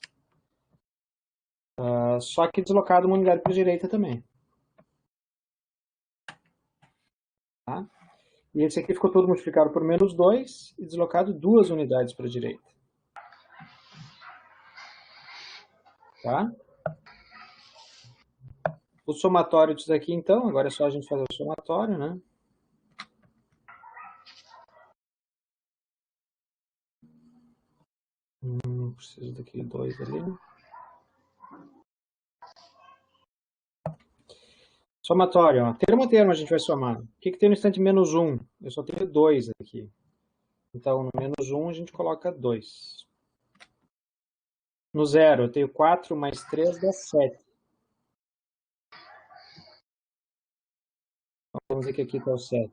S1: só que deslocado uma unidade para a direita também. Tá? E esse aqui ficou todo multiplicado por menos 2 e deslocado 2 unidades para a direita. Tá? O somatório disso aqui, então, agora é só a gente fazer o somatório, né? Preciso daquele 2 ali. Somatório, ó. Termo a termo a gente vai somar. O que tem no instante menos 1? Eu só tenho 2 aqui. Então, no menos 1 a gente coloca 2. No zero, eu tenho 4 mais 3 dá 7. Vamos dizer que aqui está o 7.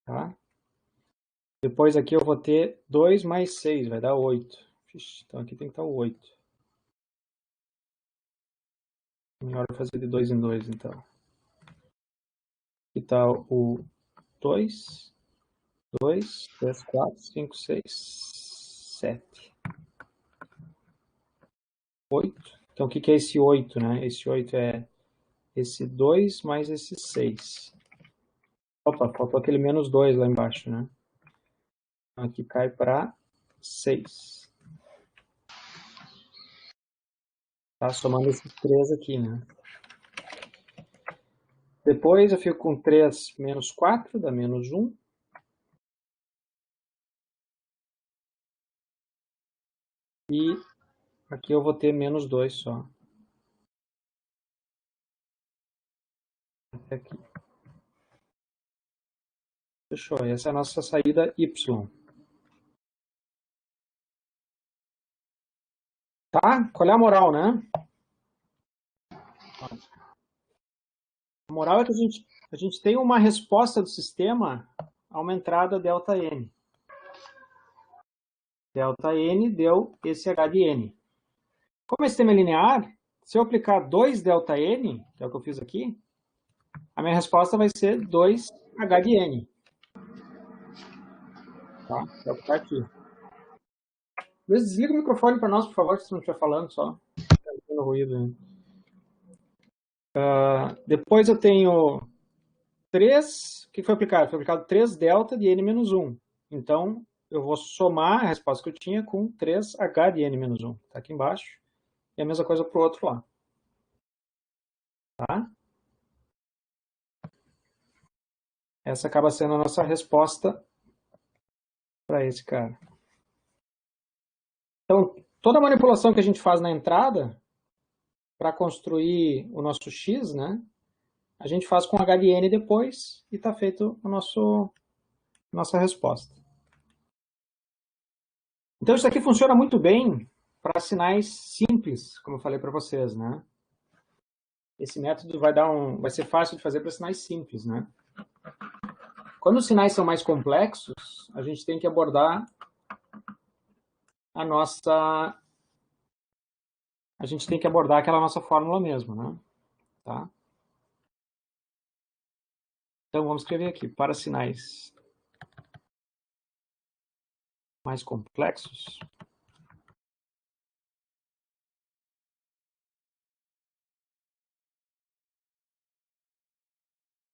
S1: Tá? Depois aqui eu vou ter 2 mais 6, vai dar 8. Então aqui tem que estar o 8. Melhor fazer de 2 em 2, então. Aqui está o 2, 2, 3, 4, 5, 6, 7. 8. Então o que é esse 8, né? Esse 8 é esse 2 mais esse 6. Opa, faltou aquele menos 2 lá embaixo, né? Aqui cai para 6. Tá? Somando esses 3 aqui, né? Depois eu fico com 3 menos 4, dá menos 1. E aqui eu vou ter menos 2 só. Até aqui. Fechou. Essa é a nossa saída Y. Tá? Qual é a moral, né? A moral é que a gente tem uma resposta do sistema a uma entrada ΔN. ΔN deu esse H de N. Como esse sistema é linear, se eu aplicar 2ΔN, que é o que eu fiz aqui, a minha resposta vai ser 2H de N. Tá? É o que está aqui. Desliga o microfone para nós, por favor, se você não estiver falando só. Está fazendo ruído, né? Depois eu tenho 3, o que foi aplicado? Foi aplicado 3 delta de n menos 1. Então, eu vou somar a resposta que eu tinha com 3h de n menos 1. Está aqui embaixo. E a mesma coisa para o outro lá. Tá? Essa acaba sendo a nossa resposta para esse cara. Então, toda a manipulação que a gente faz na entrada, para construir o nosso x, né? A gente faz com h de n depois e está feito a nossa resposta. Então, isso aqui funciona muito bem para sinais simples, como eu falei para vocês, né? Esse método vai ser fácil de fazer para sinais simples, né? Quando os sinais são mais complexos, a gente tem que abordar aquela nossa fórmula mesmo, né? Tá? Então, vamos escrever aqui, para sinais mais complexos,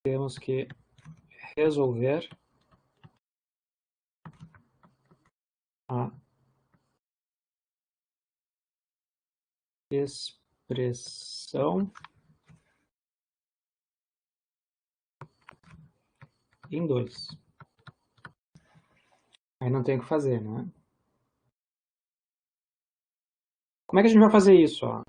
S1: temos que resolver a expressão em 2. Aí não tem o que fazer, né? Como é que a gente vai fazer isso? Ó?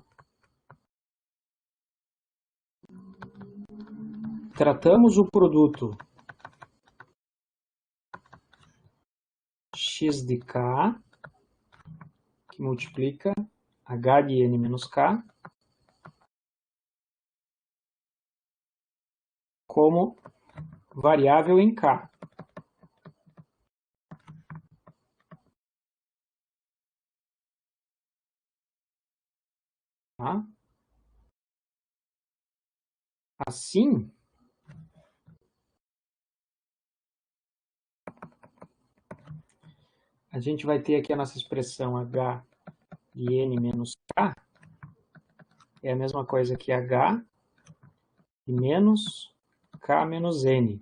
S1: Tratamos o produto x de k, que multiplica h de n menos k, como variável em k. Tá? Assim, a gente vai ter aqui a nossa expressão h de n menos k, é a mesma coisa que h de menos k menos n.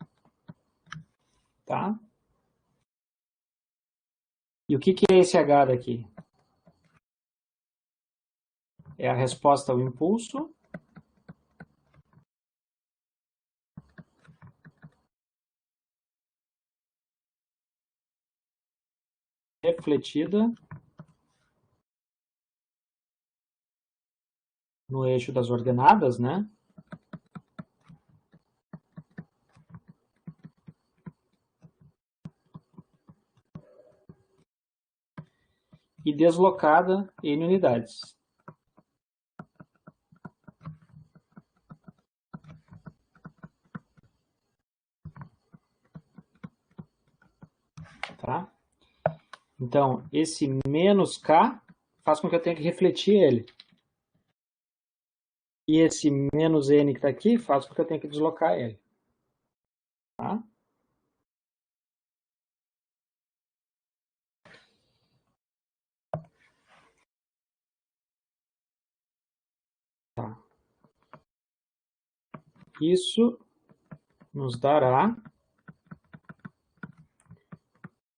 S1: Tá? E o que é esse h daqui? É a resposta ao impulso refletida no eixo das ordenadas, né? E deslocada em unidades. Tá? Então, esse menos K faz com que eu tenha que refletir ele. E esse menos N que está aqui faz com que eu tenha que deslocar ele. Tá? Tá. Isso nos dará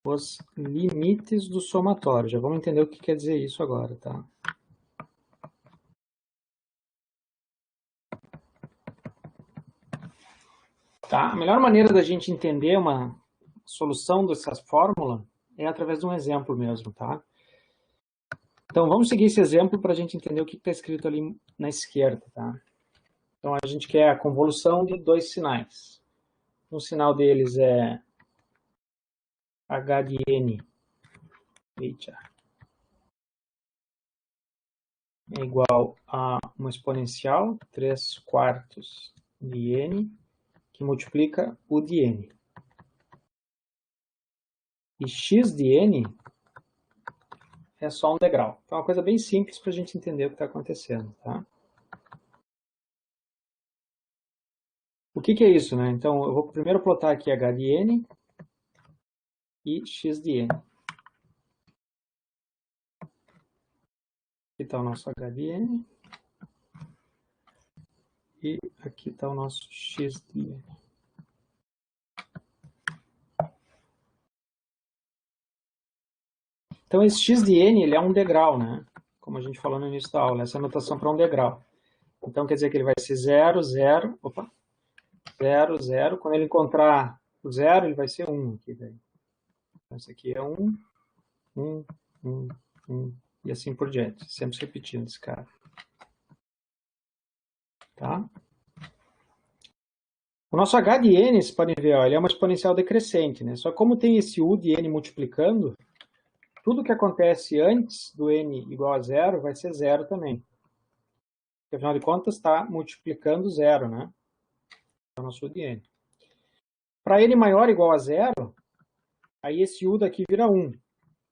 S1: os limites do somatório. Já vamos entender o que quer dizer isso agora, tá? Tá? A melhor maneira da gente entender uma solução dessa fórmula é através de um exemplo mesmo, tá? Então, vamos seguir esse exemplo para a gente entender o que está escrito ali na esquerda, tá? Então, a gente quer a convolução de dois sinais. Um sinal deles é h de n é igual a uma exponencial 3/4 de n, que multiplica o de n. E x de n é só um degrau. Então, é uma coisa bem simples para a gente entender o que está acontecendo, tá? O que é isso, né? Então, eu vou primeiro plotar aqui h de n e x de n. Aqui está o nosso h de n. E aqui está o nosso x de n. Então, esse x de n ele é um degrau, né? Como a gente falou no início da aula, essa é a notação para um degrau. Então, quer dizer que ele vai ser 0, 0, opa, 0, 0. Quando ele encontrar o 0, ele vai ser 1 aqui. Daí. Então, esse aqui é 1, 1, 1, 1, e assim por diante. Sempre repetindo esse cara. Tá? O nosso h de n, vocês podem ver, ó, ele é uma exponencial decrescente, né? Só que como tem esse u de n multiplicando, tudo que acontece antes do n igual a 0 vai ser 0 também. Porque, afinal de contas, está multiplicando 0, né? É o nosso u de n. Para n maior ou igual a 0, aí esse u daqui vira 1.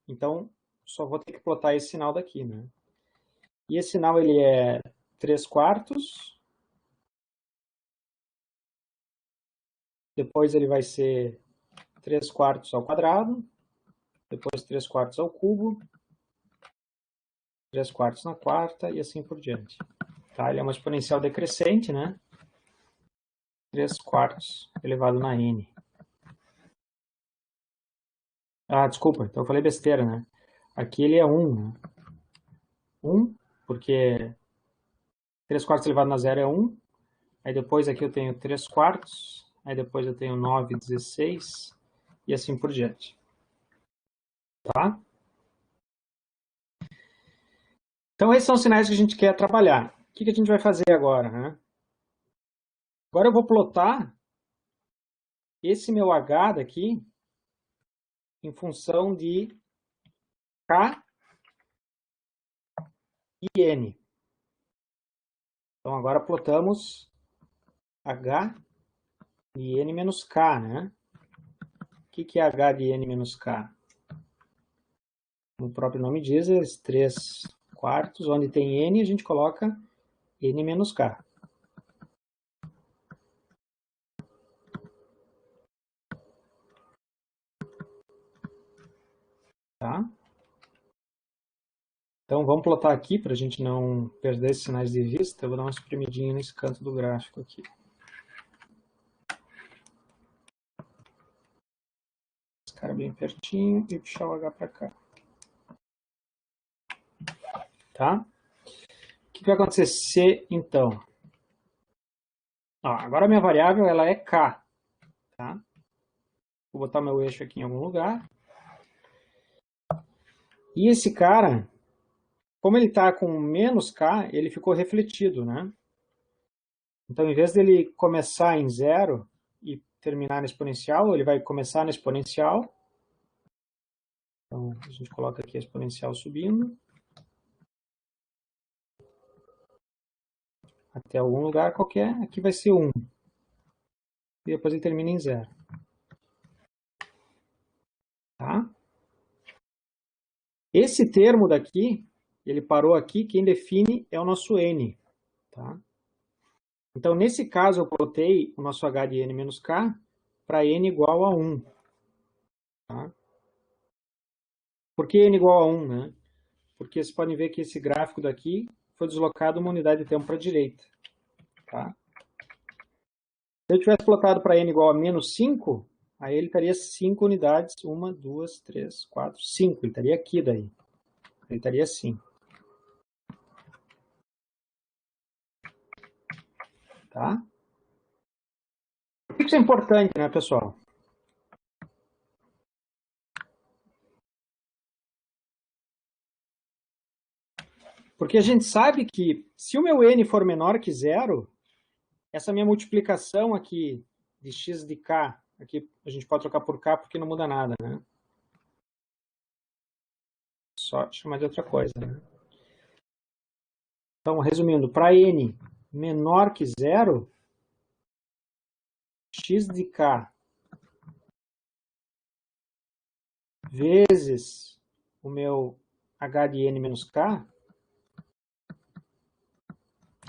S1: Então, só vou ter que plotar esse sinal daqui, né? E esse sinal, ele é 3/4. Depois ele vai ser 3/4 ao quadrado. Depois 3/4 ao cubo. 3/4 na quarta e assim por diante. Tá? Ele é uma exponencial decrescente, né? 3/4 elevado na n. Ah, desculpa, então eu falei besteira, né? Aqui ele é 1, né? 1, porque 3/4 elevado na 0 é 1. Aí depois aqui eu tenho 3/4. Aí depois eu tenho 9/16. E assim por diante. Tá? Então esses são os sinais que a gente quer trabalhar. O que a gente vai fazer agora, né? Agora eu vou plotar esse meu H daqui em função de K e N. Então agora plotamos H de N menos K, né? O que é H de N menos K? Como o próprio nome diz, é 3/4, onde tem N a gente coloca N menos K. Tá? Então vamos plotar aqui para a gente não perder esses sinais de vista. Eu vou dar uma espremidinha nesse canto do gráfico aqui. Esse cara bem pertinho e puxar o H para cá. Tá? O que vai acontecer então? Ó, agora a minha variável ela é K. Tá? Vou botar meu eixo aqui em algum lugar. E esse cara, como ele está com menos k, ele ficou refletido, né? Então, em vez dele começar em zero e terminar na exponencial, ele vai começar na exponencial. Então, a gente coloca aqui a exponencial subindo até algum lugar qualquer. Aqui vai ser 1. E depois ele termina em zero. Tá? Esse termo daqui, ele parou aqui, quem define é o nosso n. Tá? Então, nesse caso, eu plotei o nosso h de n menos k para n igual a 1. Tá? Por que n igual a 1? Né? Porque vocês podem ver que esse gráfico daqui foi deslocado uma unidade de tempo para a direita. Tá? Se eu tivesse plotado para n igual a menos 5, aí ele estaria 5 unidades. 1, 2, 3, 4, 5. Ele estaria aqui daí. Ele estaria assim. Tá? Por que isso é importante, né, pessoal? Porque a gente sabe que se o meu n for menor que zero, essa minha multiplicação aqui de x de k, aqui a gente pode trocar por k porque não muda nada, né? Só chamar de outra coisa, né? Então, resumindo, para n menor que zero, x de k vezes o meu h de n menos k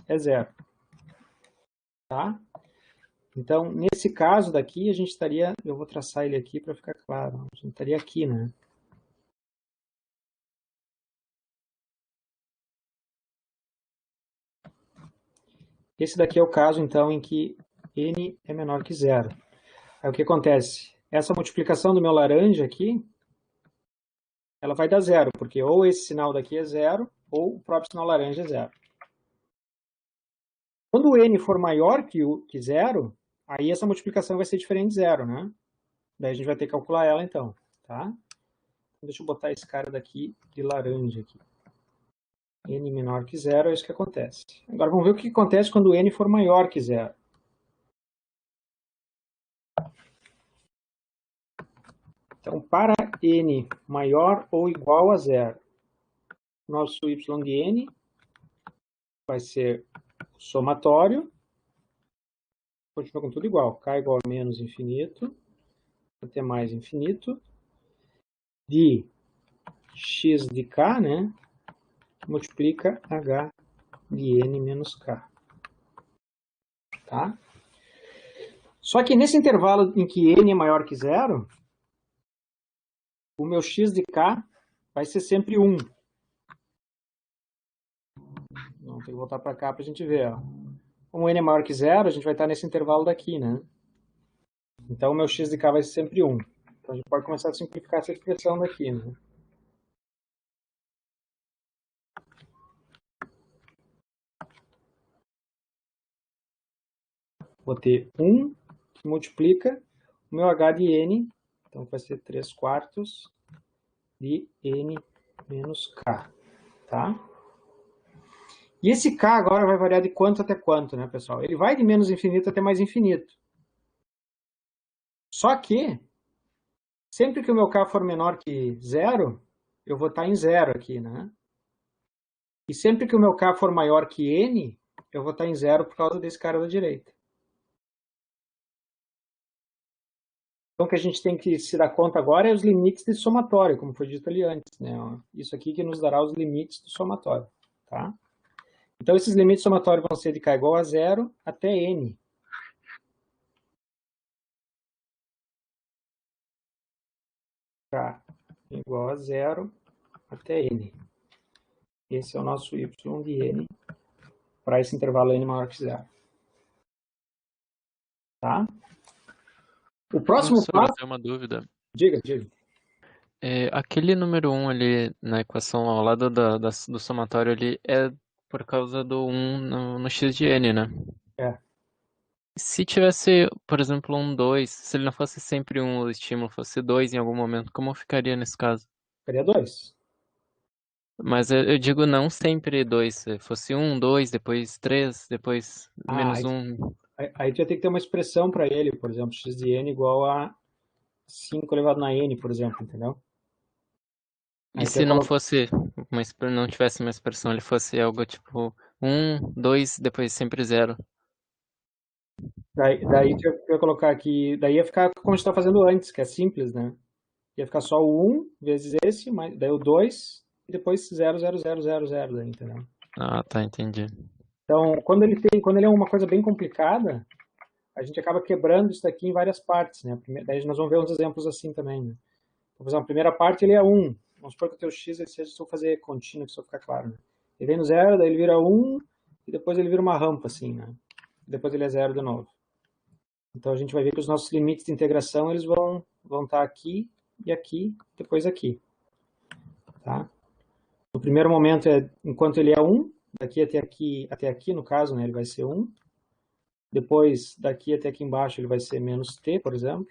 S1: é zero. Tá? Então, nesse caso daqui, a gente estaria... Eu vou traçar ele aqui para ficar claro. A gente estaria aqui, né? Esse daqui é o caso, então, em que n é menor que zero. Aí o que acontece? Essa multiplicação do meu laranja aqui, ela vai dar zero, porque ou esse sinal daqui é zero, ou o próprio sinal laranja é zero. Quando o n for maior que zero, aí essa multiplicação vai ser diferente de zero, né? Daí a gente vai ter que calcular ela, então. Tá? Deixa eu botar esse cara daqui de laranja aqui. N menor que zero é isso que acontece. Agora vamos ver o que acontece quando n for maior que zero. Então, para n maior ou igual a zero, nosso y de n vai ser somatório, continua com tudo igual, k igual a menos infinito, até mais infinito, de x de k, né, multiplica h de n menos k. Tá? Só que nesse intervalo em que n é maior que zero, o meu x de k vai ser sempre 1. Então, tem que voltar para cá para a gente ver. Ó. Como n é maior que zero, a gente vai estar nesse intervalo daqui, né? Então, o meu x de k vai ser sempre 1. Então, a gente pode começar a simplificar essa expressão daqui, né? Vou ter 1 que multiplica o meu h de n, então vai ser 3 quartos de n menos k, tá? E esse k agora vai variar de quanto até quanto, né, pessoal? Ele vai de menos infinito até mais infinito. Só que, sempre que o meu k for menor que zero, eu vou estar em zero aqui, né? E sempre que o meu k for maior que n, eu vou estar em zero por causa desse cara da direita. Então, o que a gente tem que se dar conta agora é os limites de somatório, como foi dito ali antes, né? Isso aqui que nos dará os limites do somatório, tá? Então, esses limites somatórios vão ser de k igual a zero até n. K igual a zero até n. Esse é o nosso y de n para esse intervalo n maior que zero. Tá? O próximo passo...
S3: Eu tenho uma dúvida.
S1: Diga.
S3: Aquele número 1 ali na equação ao lado do somatório ali é por causa do 1 no x de n, né?
S1: É.
S3: Se tivesse, por exemplo, um 2, se ele não fosse sempre 1, o estímulo fosse 2 em algum momento, como ficaria nesse caso?
S1: Ficaria 2.
S3: Mas eu digo não sempre 2. Se fosse 1, 2, depois 3, depois
S1: Ah,
S3: menos 1.
S1: aí tu ia ter que ter uma expressão para ele, por exemplo, x de n igual a 5 elevado na n, por exemplo, entendeu?
S3: E
S1: Aí tu ia
S3: se não
S1: colocar.
S3: fosse, não tivesse uma expressão, ele fosse algo tipo 1, 2, depois sempre 0.
S1: Daí tu ia colocar aqui. Daí ia ficar como a gente está fazendo antes, que é simples, né? Ia ficar só o 1 vezes esse, daí o 2, e depois 0, 0, 0, 0, 0, daí, entendeu?
S3: Ah, tá, entendi.
S1: Então, quando ele é uma coisa bem complicada, a gente acaba quebrando isso daqui em várias partes, né? Daí nós vamos ver uns exemplos assim também, né? Então, por exemplo, a primeira parte ele é 1. Vamos supor que o teu x seja, se eu fazer contínuo, que isso ficar claro, né? Ele vem no 0, daí ele vira 1, e depois ele vira uma rampa, assim, né? E depois ele é 0 de novo. Então a gente vai ver que os nossos limites de integração eles vão estar aqui e aqui, depois aqui. Tá? No primeiro momento, enquanto ele é 1, daqui até aqui, no caso, né, ele vai ser 1. Depois, daqui até aqui embaixo, ele vai ser menos t, por exemplo.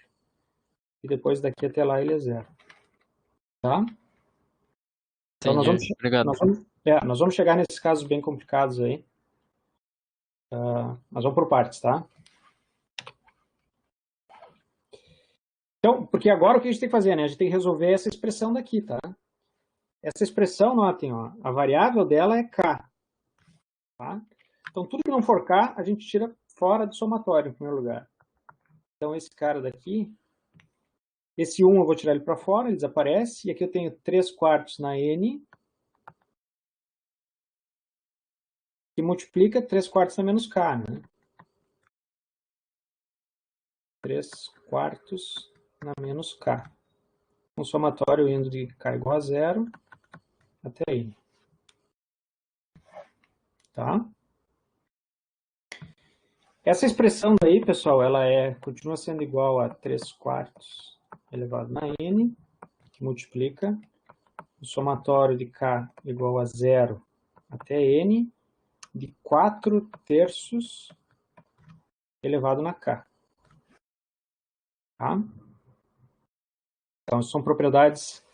S1: E depois, daqui até lá, ele é 0. Tá? Então,
S3: Entendi. Obrigado.
S1: nós vamos chegar nesses casos bem complicados aí. Nós vamos por partes, tá? Então, porque agora o que a gente tem que fazer, né? A gente tem que resolver essa expressão daqui, tá? Essa expressão, notem, ó, a variável dela é k. Tá? Então, tudo que não for k, a gente tira fora do somatório, em primeiro lugar. Então, esse cara daqui, esse 1 eu vou tirar ele para fora, ele desaparece. E aqui eu tenho 3/4 na n, que multiplica 3/4 na menos k, né? 3/4 na menos k. Um somatório indo de k igual a 0 até n. Tá? Essa expressão daí, pessoal, ela continua sendo igual a 3/4 elevado na n, que multiplica o somatório de k igual a 0 até n, de 4/3 elevado na k. Tá? Então, são propriedades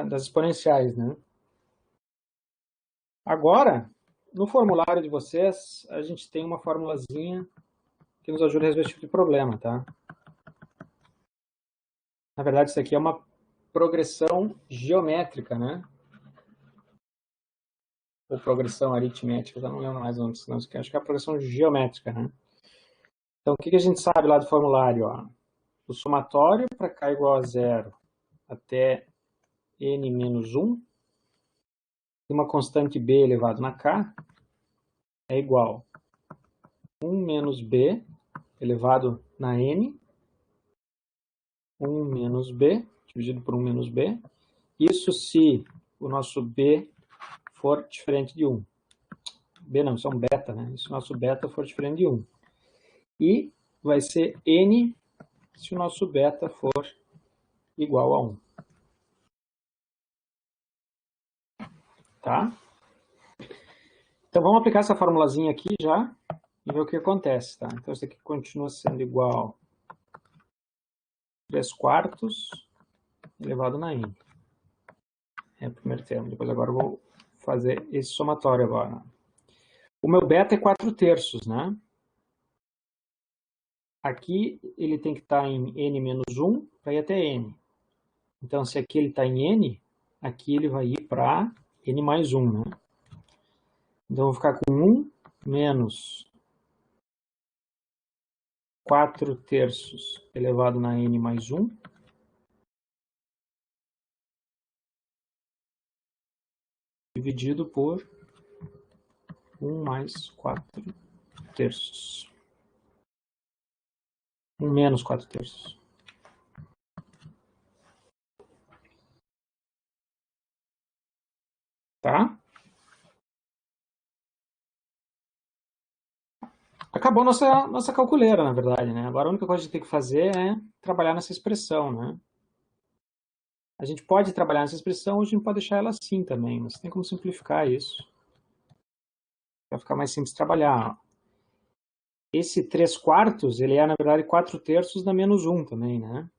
S1: das exponenciais, né? Agora, no formulário de vocês, a gente tem uma formulazinha que nos ajuda a resolver esse tipo de problema, tá? Na verdade, isso aqui é uma progressão geométrica, né? Ou progressão aritmética, eu já não lembro mais o nome disso, não. Acho que é a progressão geométrica, né? Então, o que a gente sabe lá do formulário? Ó? O somatório para k igual a 0 até n menos 1, e uma constante b elevado na k, é igual a 1 menos b elevado na n, 1 menos b, dividido por 1 menos b. Isso se o nosso b for diferente de 1. B não, isso é um beta, né? Se o nosso beta for diferente de 1. E vai ser n se o nosso beta for igual a 1. Tá? Então vamos aplicar essa formulazinha aqui já e ver o que acontece, tá? Então isso aqui continua sendo igual a 3/4 elevado na n. É o primeiro termo. Depois agora eu vou fazer esse somatório agora. O meu beta é 4/3, né? Aqui ele tem que estar em n menos 1 para ir até n. Então, se aqui ele está em n, aqui ele vai ir para n mais 1, né? Então, eu vou ficar com 1 menos 4/3 elevado na n mais 1, dividido por 1 mais 4/3. 1 menos 4/3. Tá? Acabou nossa calculeira, na verdade, né? Agora a única coisa que a gente tem que fazer é trabalhar nessa expressão, né? A gente pode trabalhar nessa expressão, ou a gente pode deixar ela assim também, mas tem como simplificar isso. Vai ficar mais simples trabalhar. Esse 3/4, ele é, na verdade, 4/3 da menos 1 também, né?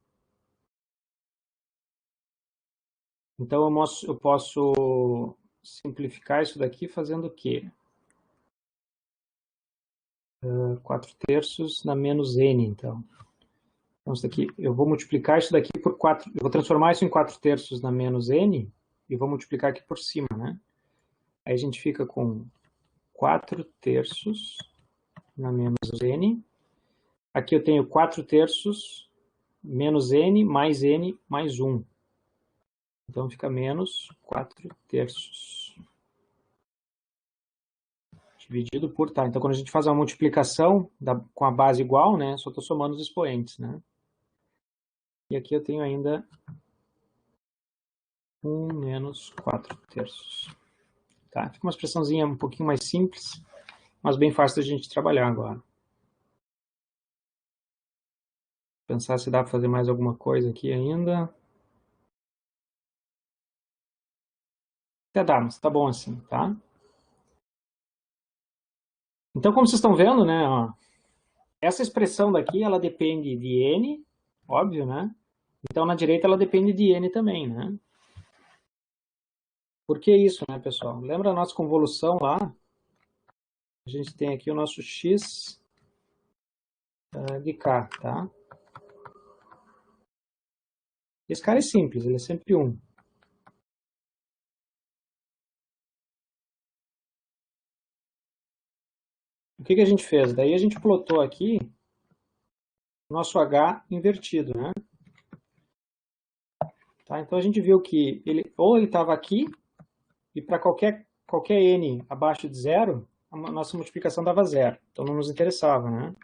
S1: Então, eu posso simplificar isso daqui fazendo o quê? 4/3 na menos n, então. Então, isso daqui, eu vou multiplicar isso daqui por 4, eu vou transformar isso em 4/3 na menos n e vou multiplicar aqui por cima, né? Aí a gente fica com 4/3 na menos n. Aqui eu tenho 4/3 menos n mais 1. Então fica menos 4/3. Dividido por, tá, então quando a gente faz uma multiplicação com a base igual, né, só estou somando os expoentes, né. E aqui eu tenho ainda 1 menos 4/3. Tá, fica uma expressãozinha um pouquinho mais simples, mas bem fácil da gente trabalhar agora. Pensar se dá para fazer mais alguma coisa aqui ainda. Até dá, mas tá bom assim, tá? Então, como vocês estão vendo, né, ó, essa expressão daqui, ela depende de n, óbvio, né? Então, na direita, ela depende de n também, né? Por que isso, né, pessoal? Lembra a nossa convolução lá? A gente tem aqui o nosso x de k, tá? Esse cara é simples, ele é sempre 1. O que a gente fez? Daí a gente plotou aqui o nosso h invertido, né? Tá? Então a gente viu que ou ele estava aqui, e para qualquer n abaixo de 0, a nossa multiplicação dava 0. Então não nos interessava, né?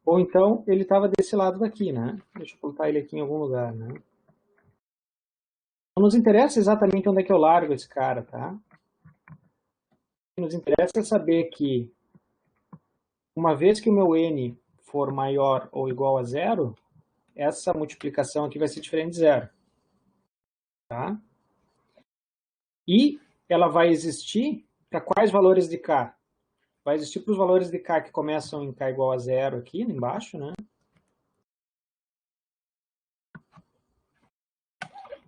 S1: Ou então ele estava desse lado daqui, né? Deixa eu colocar ele aqui em algum lugar, né? Não nos interessa exatamente onde é que eu largo esse cara, tá? O que nos interessa é saber que, uma vez que o meu n for maior ou igual a 0, essa multiplicação aqui vai ser diferente de 0. Tá? E ela vai existir para quais valores de k? Vai existir para os valores de k que começam em k igual a 0 aqui embaixo, né?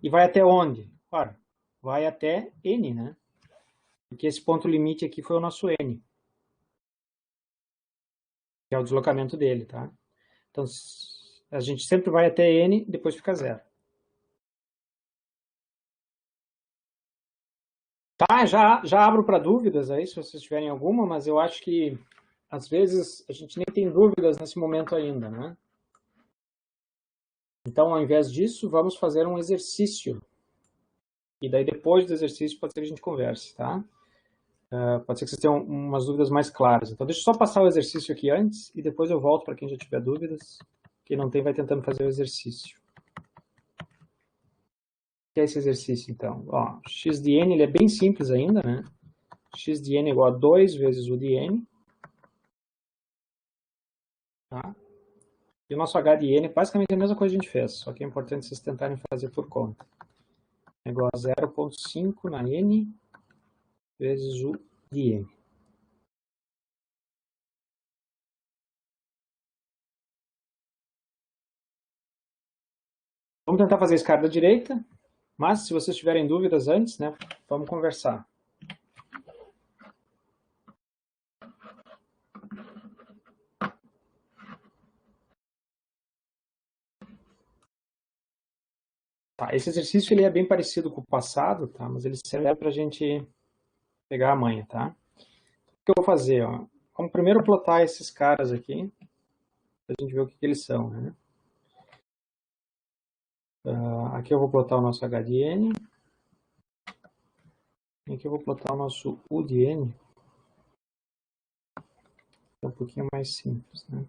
S1: E vai até onde? Ora, vai até n, né? Porque esse ponto limite aqui foi o nosso n, que é o deslocamento dele, tá? Então, a gente sempre vai até n, depois fica 0. Tá, já abro para dúvidas aí, se vocês tiverem alguma, mas eu acho que, às vezes, a gente nem tem dúvidas nesse momento ainda, né? Então, ao invés disso, vamos fazer um exercício. E daí, depois do exercício, pode ser que a gente converse, tá? Pode ser que vocês tenham umas dúvidas mais claras. Então, deixa eu só passar o exercício aqui antes, e depois eu volto para quem já tiver dúvidas. Quem não tem, vai tentando fazer o exercício. O que é esse exercício, então? Ó, x de n ele é bem simples ainda, né? X de n é igual a 2 vezes u de n. Tá? E o nosso h de n é basicamente a mesma coisa que a gente fez, só que é importante vocês tentarem fazer por conta. É igual a 0,5 na n vezes u de n. Vamos tentar fazer esse cara da direita, mas se vocês tiverem dúvidas antes, né, vamos conversar. Tá, esse exercício ele é bem parecido com o passado, tá, mas ele serve para a gente pegar a manha, tá? O que eu vou fazer? Ó? Vamos primeiro plotar esses caras aqui, para a gente ver o que eles são, né? Aqui eu vou plotar o nosso h de n. E aqui eu vou plotar o nosso u de n. É um pouquinho mais simples, né?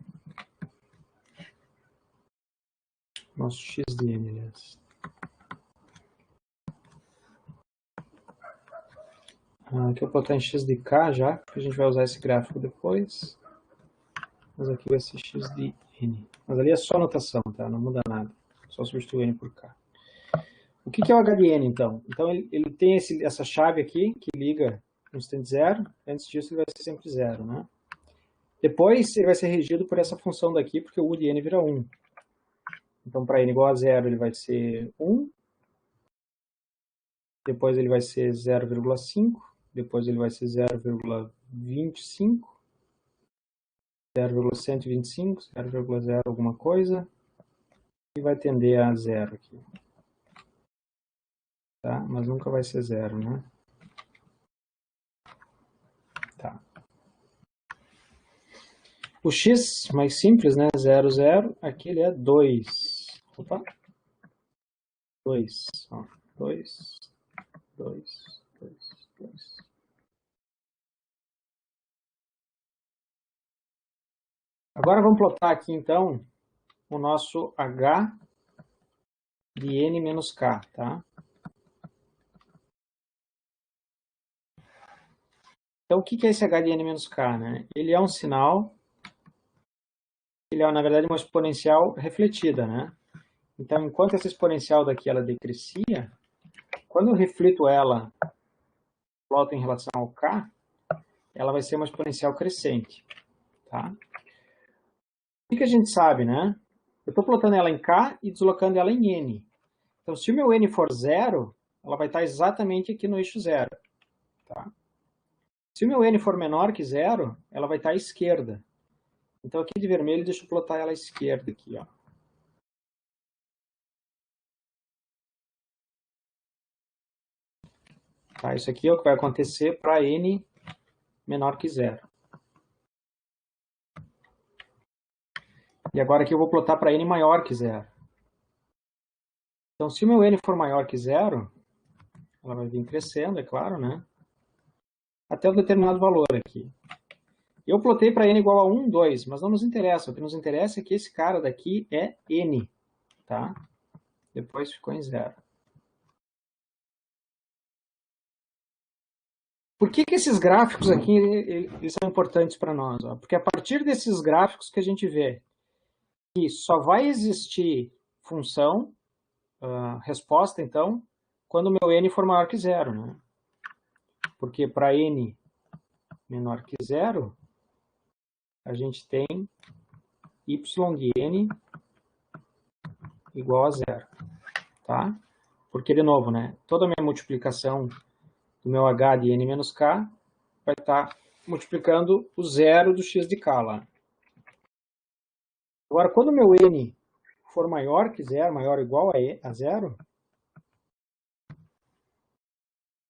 S1: Nosso x de n, aliás. Aqui eu vou botar em x de k já, porque a gente vai usar esse gráfico depois. Mas aqui vai ser x de n. Mas ali é só notação, tá? Não muda nada. Só substituir n por k. O que é o h de n, então? Então, ele tem essa chave aqui, que liga no instante zero. Antes disso, ele vai ser sempre zero, né? Depois, ele vai ser regido por essa função daqui, porque o u de n vira 1. Então, para n igual a 0, ele vai ser 1. depois ele vai ser 0,5, depois ele vai ser 0,25, 0,125, 0,0 alguma coisa, e vai tender a zero aqui. Tá? Mas nunca vai ser zero, né? Tá. O x mais simples, né? 0, 0, aqui ele é 2. Opa. 2. Ó, 2, 2, 2, 2. Agora vamos plotar aqui, então, o nosso h de n menos k, tá? Então, o que é esse h de n menos k, né? Ele é um sinal, ele é, na verdade, uma exponencial refletida, né? Então, enquanto essa exponencial daqui, ela decrescia, quando eu reflito ela, ploto em relação ao k, ela vai ser uma exponencial crescente, tá? O que a gente sabe, né? Eu estou plotando ela em k e deslocando ela em n. Então, se o meu n for zero, ela vai estar exatamente aqui no eixo zero, tá? Se o meu n for menor que zero, ela vai estar à esquerda. Então, aqui de vermelho, deixa eu plotar ela à esquerda aqui, ó. Tá, isso aqui é o que vai acontecer para n menor que zero. E agora aqui eu vou plotar para n maior que zero. Então, se o meu n for maior que zero, ela vai vir crescendo, é claro, né? Até um determinado valor aqui. Eu plotei para n igual a 1, 2, mas não nos interessa. O que nos interessa é que esse cara daqui é n, tá? Depois ficou em zero. Por que esses gráficos aqui eles são importantes para nós? Ó? Porque a partir desses gráficos que a gente vê que só vai existir função, resposta, então, quando o meu n for maior que zero, né? Porque para n menor que zero, a gente tem y de n igual a zero, tá? Porque, de novo, né? Toda a minha multiplicação do meu h de n menos k vai estar multiplicando o zero do x de k lá. Agora, quando o meu n for maior que zero, maior ou igual a zero,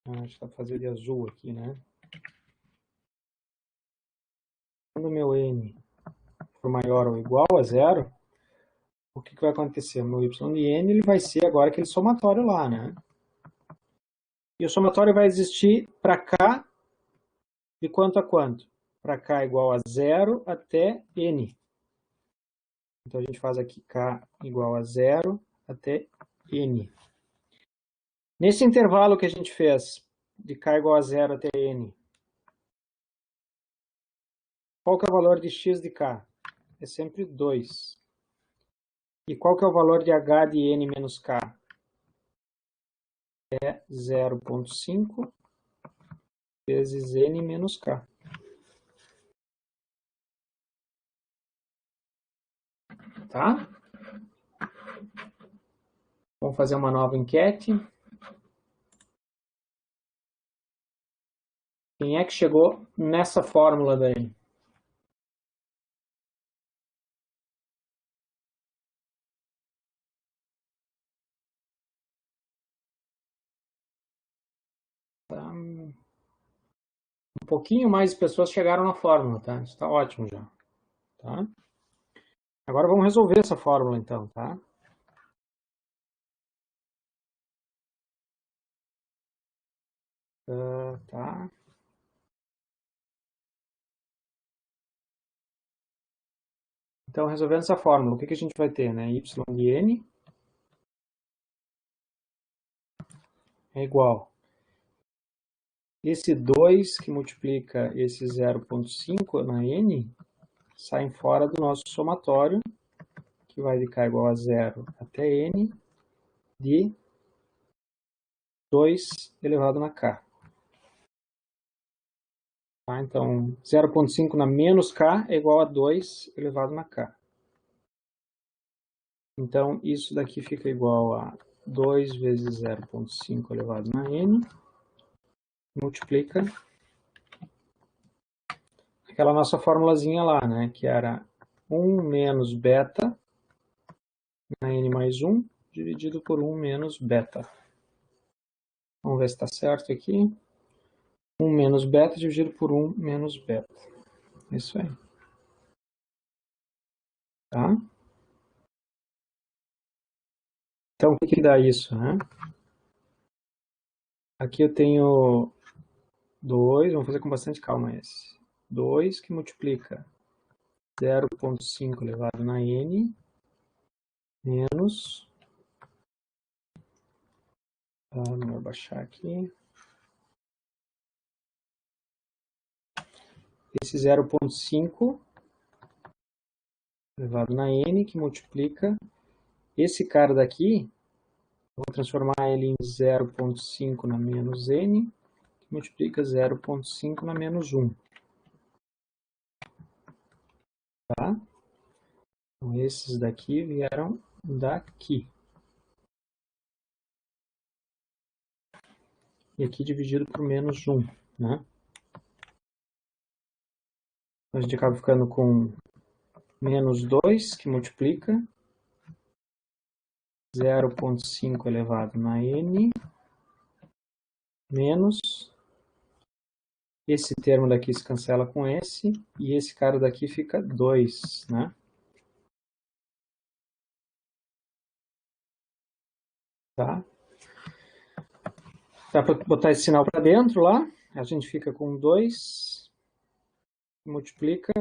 S1: acho que dá para fazer de azul aqui, né? Quando o meu n for maior ou igual a zero, o que vai acontecer? O meu y de n ele vai ser agora aquele somatório lá, né? E o somatório vai existir para k de quanto a quanto? Para k igual a zero até n. Então, a gente faz aqui k igual a zero até n. Nesse intervalo que a gente fez, de k igual a zero até n, qual que é o valor de x de k? É sempre 2. E qual que é o valor de h de n menos k? É 0,5 vezes n menos k. Tá? Vamos fazer uma nova enquete. Quem é que chegou nessa fórmula daí? Tá. Um pouquinho mais de pessoas chegaram na fórmula, tá? Isso está ótimo já. Tá? Agora vamos resolver essa fórmula então, tá? Tá. Então, resolvendo essa fórmula, o que a gente vai ter, né? Y de n é igual. Esse 2 que multiplica esse 0,5 na n, saem fora do nosso somatório, que vai de k igual a 0 até n, de 2 elevado na k. Tá? Então, 0,5 na menos k é igual a 2 elevado na k. Então, isso daqui fica igual a 2 vezes 0,5 elevado na n, multiplica aquela nossa formulazinha lá, né, que era 1 menos beta na n mais 1, dividido por 1 menos beta. Vamos ver se está certo aqui. 1 menos beta dividido por 1 menos beta. Isso aí. Tá? Então, o que dá isso, né? Aqui eu tenho 2, vamos fazer com bastante calma esse. 2 que multiplica 0,5 elevado na n, menos, vou baixar aqui, esse 0,5 elevado na n, que multiplica esse cara daqui, vou transformar ele em 0,5 na menos n, que multiplica 0,5 na menos 1. Tá? Então, esses daqui vieram daqui. E aqui dividido por menos 1, né? Então, a gente acaba ficando com menos 2, que multiplica 0,5 elevado na n, menos esse termo daqui se cancela com esse, e esse cara daqui fica 2, né? Tá? Dá para botar esse sinal para dentro lá, a gente fica com 2, multiplica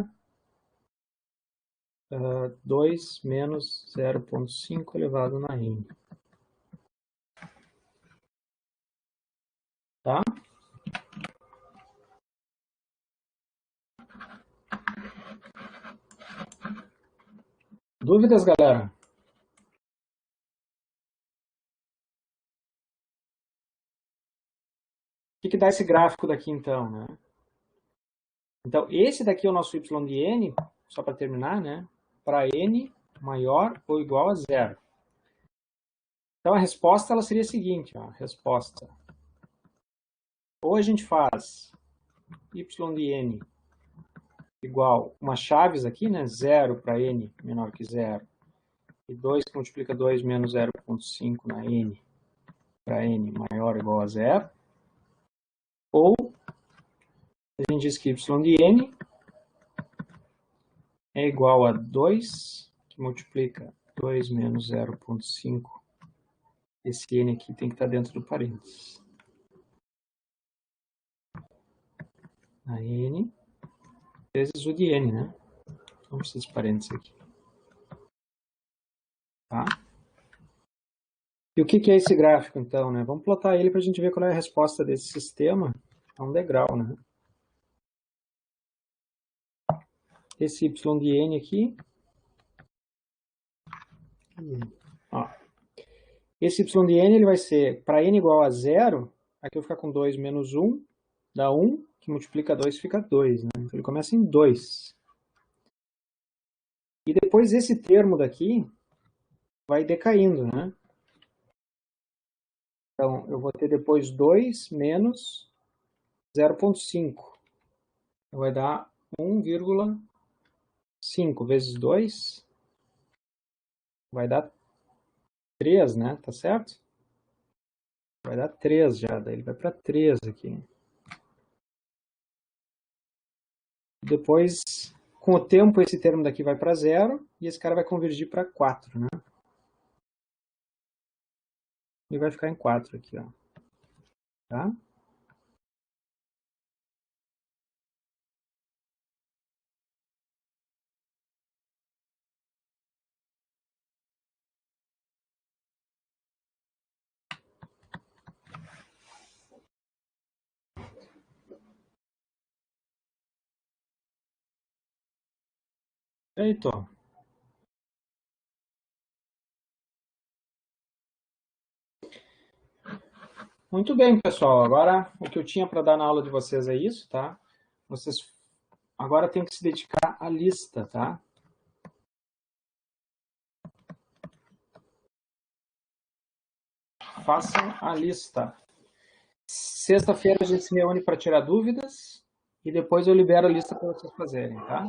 S1: 2 menos 0,5 elevado na n. Tá? Dúvidas, galera? O que dá esse gráfico daqui, então, né? Então, esse daqui é o nosso y de n, só para terminar, né? Para n maior ou igual a 0. Então, a resposta ela seria a seguinte, ó, resposta. Ou a gente faz y de n igual umas chaves aqui, né? 0 para n menor que 0, e 2 que multiplica 2 menos 0,5 na n para n maior ou igual a 0. Ou a gente diz que y de n é igual a 2, que multiplica 2 menos 0,5. Esse n aqui tem que estar dentro do parênteses. A n vezes o de n, né? Não precisa de parênteses aqui. Tá? E o que é esse gráfico, então, né? Vamos plotar ele para a gente ver qual é a resposta desse sistema a um degrau, né? Esse y de n aqui, ó, esse y de n ele vai ser, para n igual a 0, aqui eu vou ficar com 2 menos 1, dá 1, que multiplica 2 fica 2, né? Então ele começa em 2. E depois esse termo daqui vai decaindo, né? Então eu vou ter depois 2 menos 0,5. Vai dar 1,5 vezes 2, vai dar 3, né? Tá certo? Vai dar 3 já, daí ele vai para 3 aqui. Depois, com o tempo, esse termo daqui vai para 0 e esse cara vai convergir para 4, né? E vai ficar em 4 aqui, ó. Tá? Feito. Muito bem, pessoal. Agora, o que eu tinha para dar na aula de vocês é isso, tá? Vocês agora têm que se dedicar à lista, tá? façam a lista. Sexta-feira a gente se reúne para tirar dúvidas e depois eu libero a lista para vocês fazerem, tá?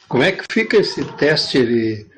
S2: Como é que fica esse teste?